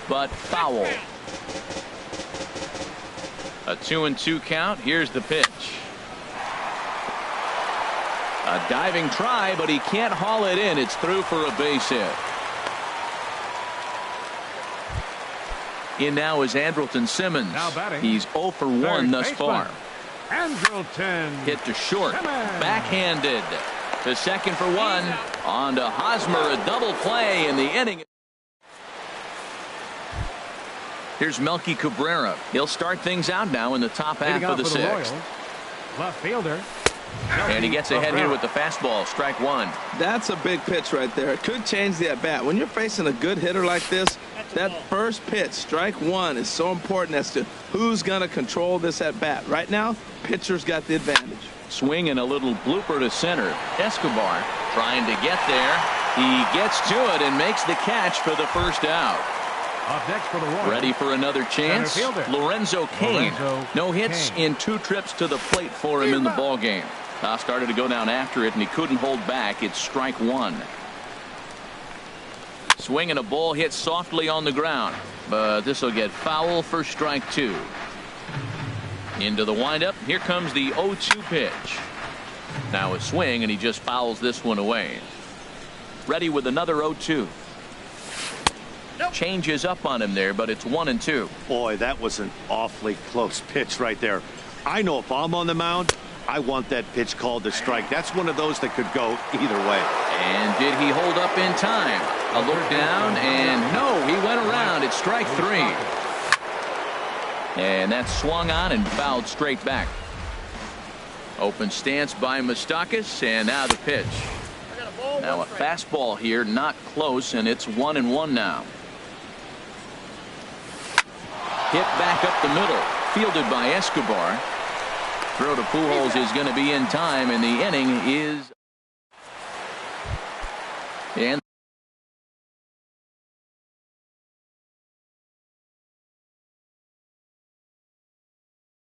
A: but foul. A 2-2 count. Here's the pitch. A diving try, but he can't haul it in. It's through for a base hit. In now is Andrelton Simmons. He's 0 for 1 thus far.
C: Andrelton.
A: Hit to short. Backhanded. To second for 1. On to Hosmer. A double play in the inning. Here's Melky Cabrera. He'll start things out now in the top half of the sixth.
C: Left fielder.
A: And he gets ahead here with the fastball. Strike one.
B: That's a big pitch right there. It could change the at-bat. When you're facing a good hitter like this, that first pitch, strike one, is so important as to who's going to control this at-bat. Right now, pitcher's got the advantage.
A: Swing and a little blooper to center. Escobar trying to get there. He gets to it and makes the catch for the first out.
C: Up next for the Royals.
A: Ready for another chance. Lorenzo Cain. No hits in 2 trips to the plate for him in the ball game. Started to go down after it, and he couldn't hold back. It's strike one. Swing and a ball hit softly on the ground, but this will get foul for strike two. Into the windup. Here comes the 0-2 pitch. Now a swing, and he just fouls this one away. Ready with another 0-2. Changes up on him there, but it's 1-2.
D: Boy, that was an awfully close pitch right there. I know if I'm on the mound, I want that pitch called a strike. That's one of those that could go either way.
A: And did he hold up in time? A look down, and no, he went around. It's strike three. And that's swung on and fouled straight back. Open stance by Moustakas, and now the pitch. Now a fastball here, not close, and it's 1-1 now. Hit back up the middle, fielded by Escobar. Throw to Pujols is going to be in time, and the inning is. And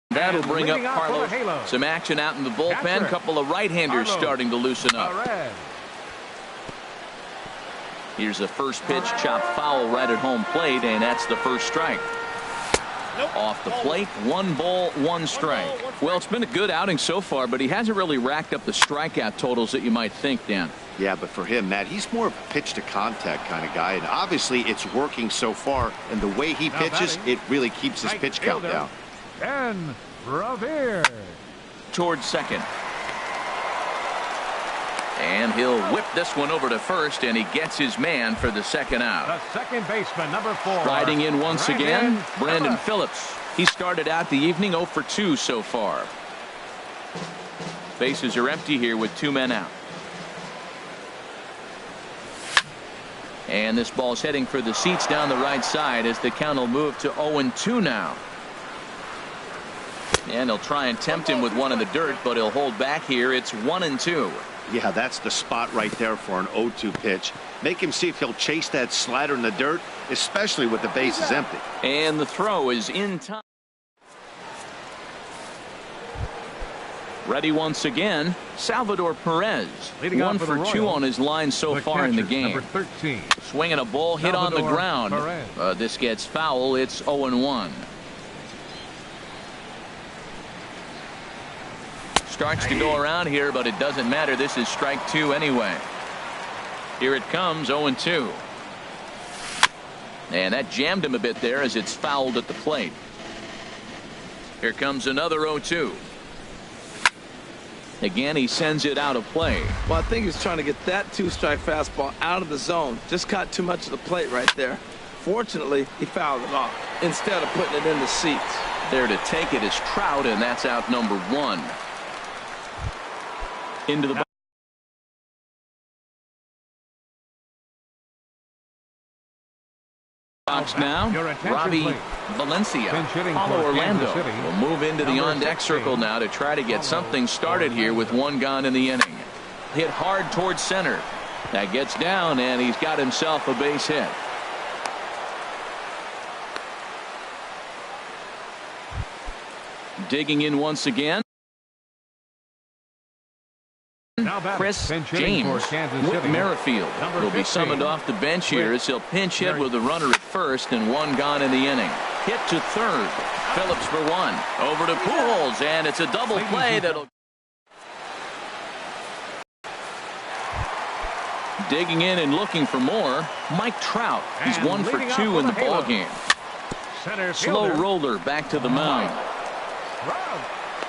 A: that'll bring up Carlos. Some action out in the bullpen. Couple of right-handers starting to loosen up. Here's the first pitch, chopped foul right at home plate, and that's the first strike. Off the plate, 1 ball, 1 strike. Well, it's been a good outing so far, but he hasn't really racked up the strikeout totals that you might think, Dan.
D: Yeah, but for him, Matt, he's more of a pitch to contact kind of guy, and obviously it's working so far, and the way he pitches, it really keeps his pitch count down.
C: And Revere.
A: Towards second. And he'll whip this one over to first, and he gets his man for the second out.
C: The second baseman, number 4.
A: Riding in once again, Brandon Phillips. He started out the evening 0 for 2 so far. Bases are empty here with 2 men out. And this ball's heading for the seats down the right side as the count will move to 0-2 now. And he'll try and tempt him with one in the dirt, but he'll hold back here. It's 1-2.
D: Yeah, that's the spot right there for an 0-2 pitch. Make him see if he'll chase that slider in the dirt, especially with the bases empty.
A: And the throw is in time. Ready once again, Salvador Perez. 1 for 2 on his line so far in the game.
C: Number 13.
A: Swinging a ball hit on the ground. This gets foul. It's 0-1. Starts to go around here, but it doesn't matter. This is strike 2 anyway. Here it comes, 0-2. And that jammed him a bit there as it's fouled at the plate. Here comes another 0-2. Again, he sends it out of play.
B: Well, I think he's trying to get that 2-strike fastball out of the zone. Just caught too much of the plate right there. Fortunately, he fouled it off instead of putting it in the seats.
A: There to take it is Trout, and that's out number 1. Into the box now. Robbie Valencia. Paulo Orlando will move into the on-deck circle now to try to get something started here with 1 gone in the inning. Hit hard towards center. That gets down, and he's got himself a base hit. Digging in once again. Chris James. Whit Merrifield will be summoned off the bench here as he'll pinch hit with a runner at first and 1 gone in the inning. Hit to third. Phillips for 1. Over to Pujols, and it's a double play that'll. Digging in and looking for more, Mike Trout. He's 1 for 2 in the ball game. Slow roller back to the mound.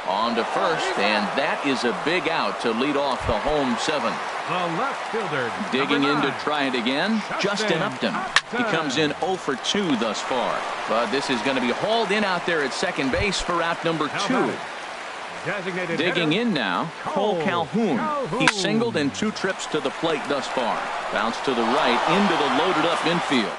A: On to first, and that is a big out to lead off the home 7.
C: The left fielder,
A: Digging in to
C: 9,
A: try it again, Justin Upton. He comes in 0 for 2 thus far. But this is going to be hauled in out there at second base for out number 2. Digging in now, Cole Calhoun. He singled in 2 trips to the plate thus far. Bounce to the right into the loaded up infield.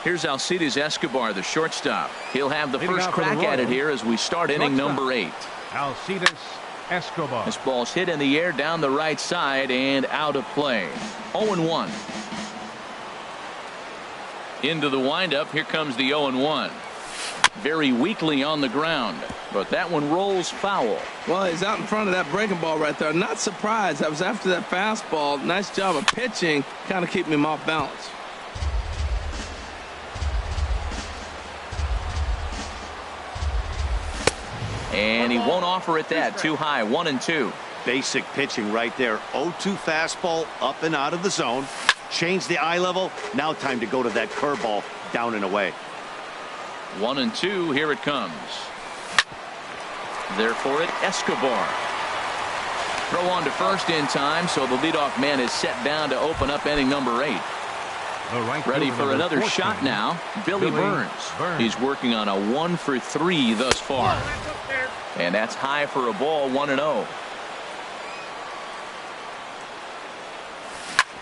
A: Here's Alcides Escobar, the shortstop. He'll have the first crack at it here as we start inning number 8.
C: Alcides Escobar.
A: This ball's hit in the air down the right side and out of play. 0-1. Into the windup. Here comes the 0-1. Very weakly on the ground, but that one rolls foul.
B: Well, he's out in front of that breaking ball right there. Not surprised. I was after that fastball. Nice job of pitching, kind of keeping him off balance.
A: And he won't offer it that. Too high. 1-2.
D: Basic pitching right there. 0-2 fastball up and out of the zone. Change the eye level. Now time to go to that curveball down and away.
A: 1-2. Here it comes. There for it, Escobar. Throw on to first in time, so the leadoff man is set down to open up inning number 8. Ready for another shot now, Billy Burns. He's working on a 1 for 3 thus far. And that's high for a ball, 1-0.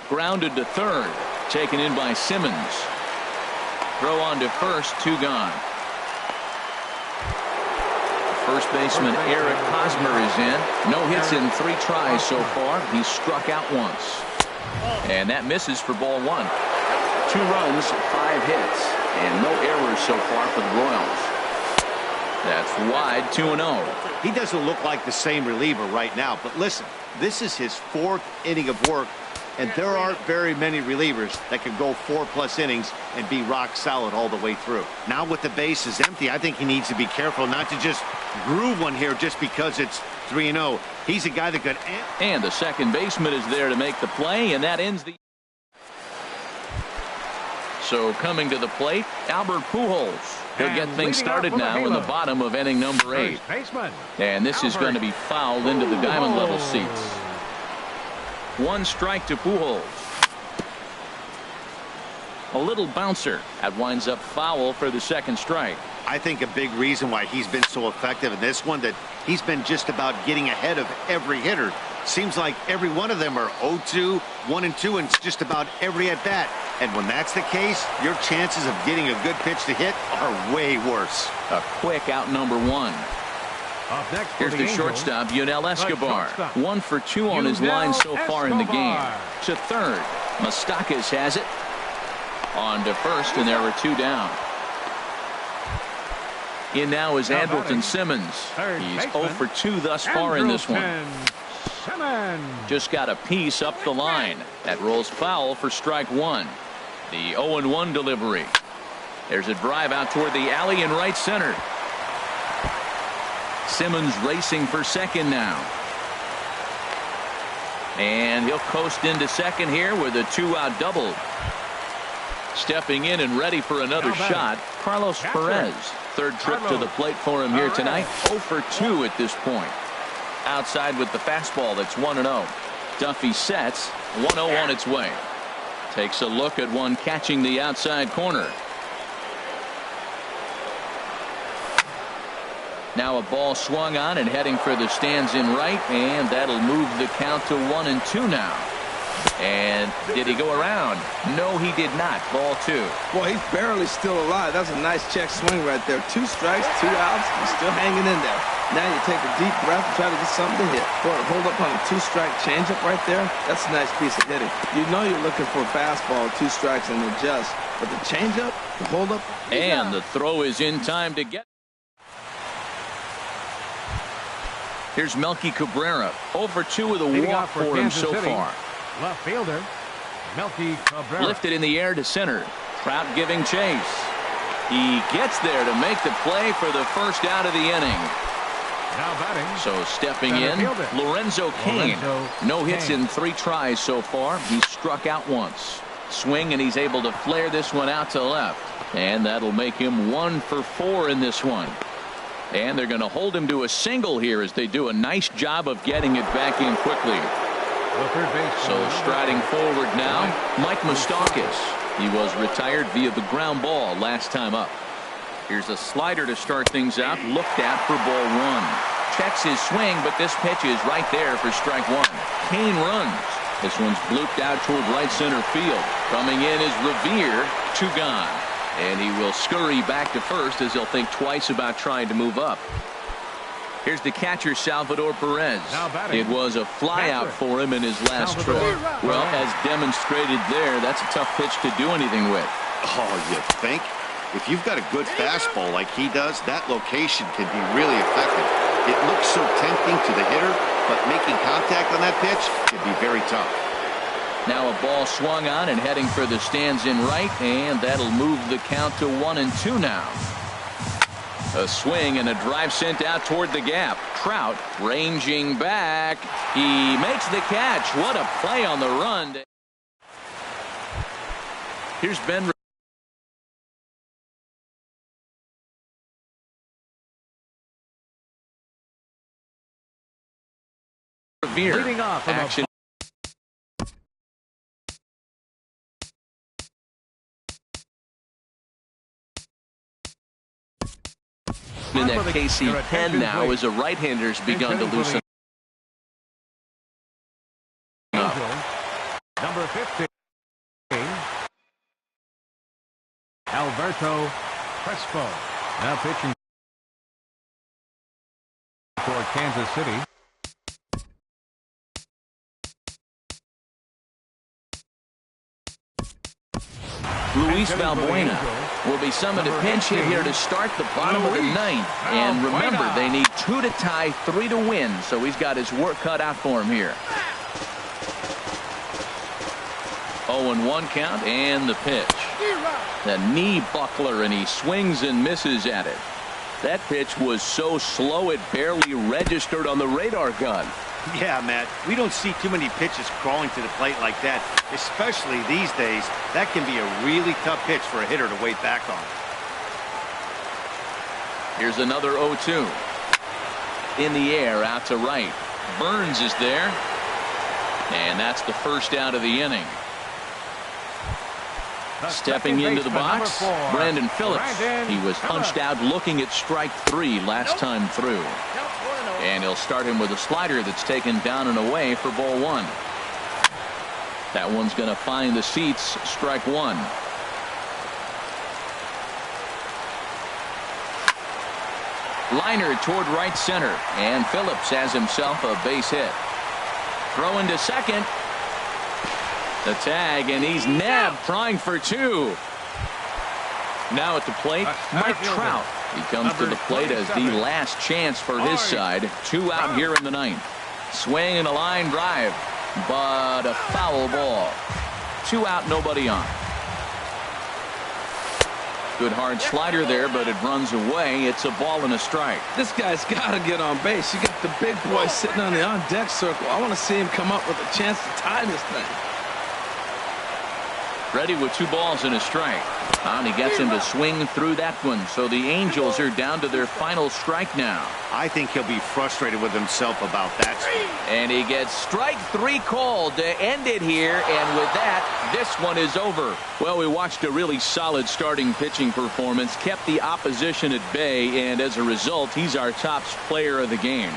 A: Grounded to third, taken in by Simmons. Throw on to first, 2 gone. First baseman Eric Hosmer is in. No hits in 3 tries so far. He's struck out once. And that misses for ball 1. 2 runs, 5 hits, and no errors so far for the Royals. That's wide, 2-0.
D: He doesn't look like the same reliever right now, but listen, this is his 4th inning of work, and there aren't very many relievers that can go 4+ innings and be rock solid all the way through. Now with the bases empty, I think he needs to be careful not to just groove one here just because it's 3-0. He's a guy that could...
A: And the second baseman is there to make the play, and that ends the... So coming to the plate, Albert Pujols. He'll get things started now in the bottom of inning number 8. And this is going to be fouled into the diamond level seats. 1 strike to Pujols. A little bouncer. That winds up foul for the second strike.
D: I think a big reason why he's been so effective in this one, that he's been just about getting ahead of every hitter. Seems like every one of them are 0-2, 1-2, and it's just about every at bat. And when that's the case, your chances of getting a good pitch to hit are way worse.
A: A quick out number 1. Here's the shortstop, Yunel Escobar. 1 for 2 on his line so far in the game. To third, Moustakas has it. On to first, and there are 2 down. In now is Andrelton Simmons. He's 0 for 2 thus far in this one. Just got a piece up the line. That rolls foul for strike 1. The 0-1 delivery. There's a drive out toward the alley in right center. Simmons racing for second now. And he'll coast into second here with a 2-out double. Stepping in and ready for another shot, Carlos Perez. Third trip to the plate for him here tonight. 0 for 2 at this point. Outside with the fastball, that's 1-0. Duffy sets, 1-0 on its way. Takes a look at one catching the outside corner. Now a ball swung on and heading for the stands in right, and that'll move the count to 1-2 now. And did he go around? No, he did not. Ball 2.
B: Boy, he's barely still alive. That's a nice check swing right there. 2 strikes, 2 outs. He's still hanging in there. Now you take a deep breath and try to get something to hit. Boy, hold up on a 2-strike changeup right there. That's a nice piece of hitting. You know you're looking for a fastball, 2 strikes, and adjust. But the changeup, the hold up,
A: and the throw is in time to get. Here's Melky Cabrera. 0 for 2 with a walk for him so far.
C: Left fielder, Melky Cabrera.
A: Lifted in the air to center. Trout giving chase. He gets there to make the play for the first out of the inning.
C: Now batting.
A: So stepping in, Lorenzo Cain. No hits in 3 tries so far. He's struck out once. Swing, and he's able to flare this one out to left. And that'll make him 1 for 4 in this one. And they're going to hold him to a single here as they do a nice job of getting it back in quickly. So striding forward now, Mike Moustakas. He was retired via the ground ball last time up. Here's a slider to start things out, looked at for ball 1. Checks his swing, but this pitch is right there for strike 1. Kane runs. This one's blooped out toward right center field. Coming in is Revere, 2 gone. And he will scurry back to first as he'll think twice about trying to move up. Here's the catcher, Salvador Perez. It was a flyout for him in his last trip. Well, as demonstrated there, that's a tough pitch to do anything with.
D: Oh, you think? If you've got a good fastball like he does, that location can be really effective. It looks so tempting to the hitter, but making contact on that pitch can be very tough.
A: Now a ball swung on and heading for the stands in right, and that'll move the count to 1-2 now. A swing and a drive sent out toward the gap. Trout ranging back. He makes the catch. What a play on the run. Here's Ben Revere.
C: Leading off
A: Action. In that KC pen now as a right-hander's begun to loosen up.
C: Number 15, Alberto Crespo. Now pitching for Kansas City.
A: Luis Valbuena will be summoned to pinch hit here to start the bottom of the ninth. And remember, they need 2 to tie, 3 to win, so he's got his work cut out for him here. 0-1 count, and the pitch. The knee buckler, and he swings and misses at it. That pitch was so slow it barely registered on the radar gun.
D: Yeah, Matt, we don't see too many pitches crawling to the plate like that, especially these days. That can be a really tough pitch for a hitter to wait back on.
A: Here's another 0-2. In the air, out to right. Burns is there. And that's the first out of the inning. Stepping into the box, Brandon Phillips. He was punched out looking at strike 3 last time through. And he'll start him with a slider that's taken down and away for ball 1. That one's going to find the seats, strike 1. Liner toward right center, and Phillips has himself a base hit. Throw into second. The tag, and he's nabbed, trying for 2. Now at the plate, Mike Trout. He comes to the plate as the last chance for his side. 2 out here in the ninth. Swing and a line drive, but a foul ball. 2 out, nobody on. Good hard slider there, but it runs away. It's a ball and a strike.
B: This guy's got to get on base. You got the big boy sitting on the on-deck circle. I want to see him come up with a chance to tie this thing.
A: Ready with 2 balls and a strike. And he gets him to swing through that one. So the Angels are down to their final strike now.
D: I think he'll be frustrated with himself about that.
A: And he gets strike 3 called to end it here. And with that, this one is over. Well, we watched a really solid starting pitching performance, kept the opposition at bay, and as a result, he's our top player of the game.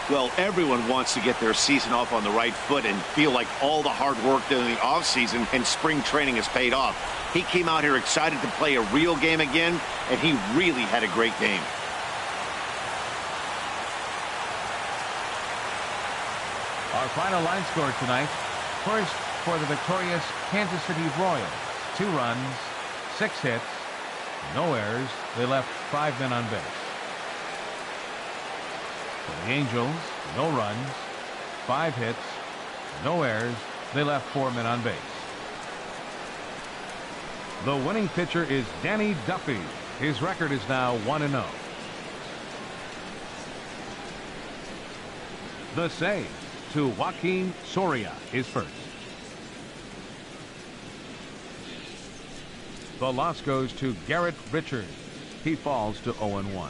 D: Well, everyone wants to get their season off on the right foot and feel like all the hard work during the offseason and spring training has paid off. He came out here excited to play a real game again, and he really had a great game.
C: Our final line score tonight. First, for the victorious Kansas City Royals. 2 runs, 6 hits, no errors. They left 5 men on base. For the Angels, no runs, 5 hits, no errors. They left 4 men on base. The winning pitcher is Danny Duffy. His record is now 1-0. The save to Joaquin Soria is first. The loss goes to Garrett Richards. He falls to 0-1.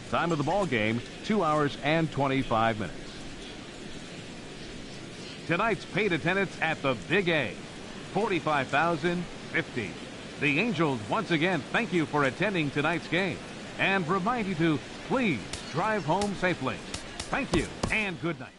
C: Time of the ball game, 2 hours and 25 minutes. Tonight's paid attendance at the Big A, 45,050. The Angels once again thank you for attending tonight's game and remind you to please drive home safely. Thank you and good night.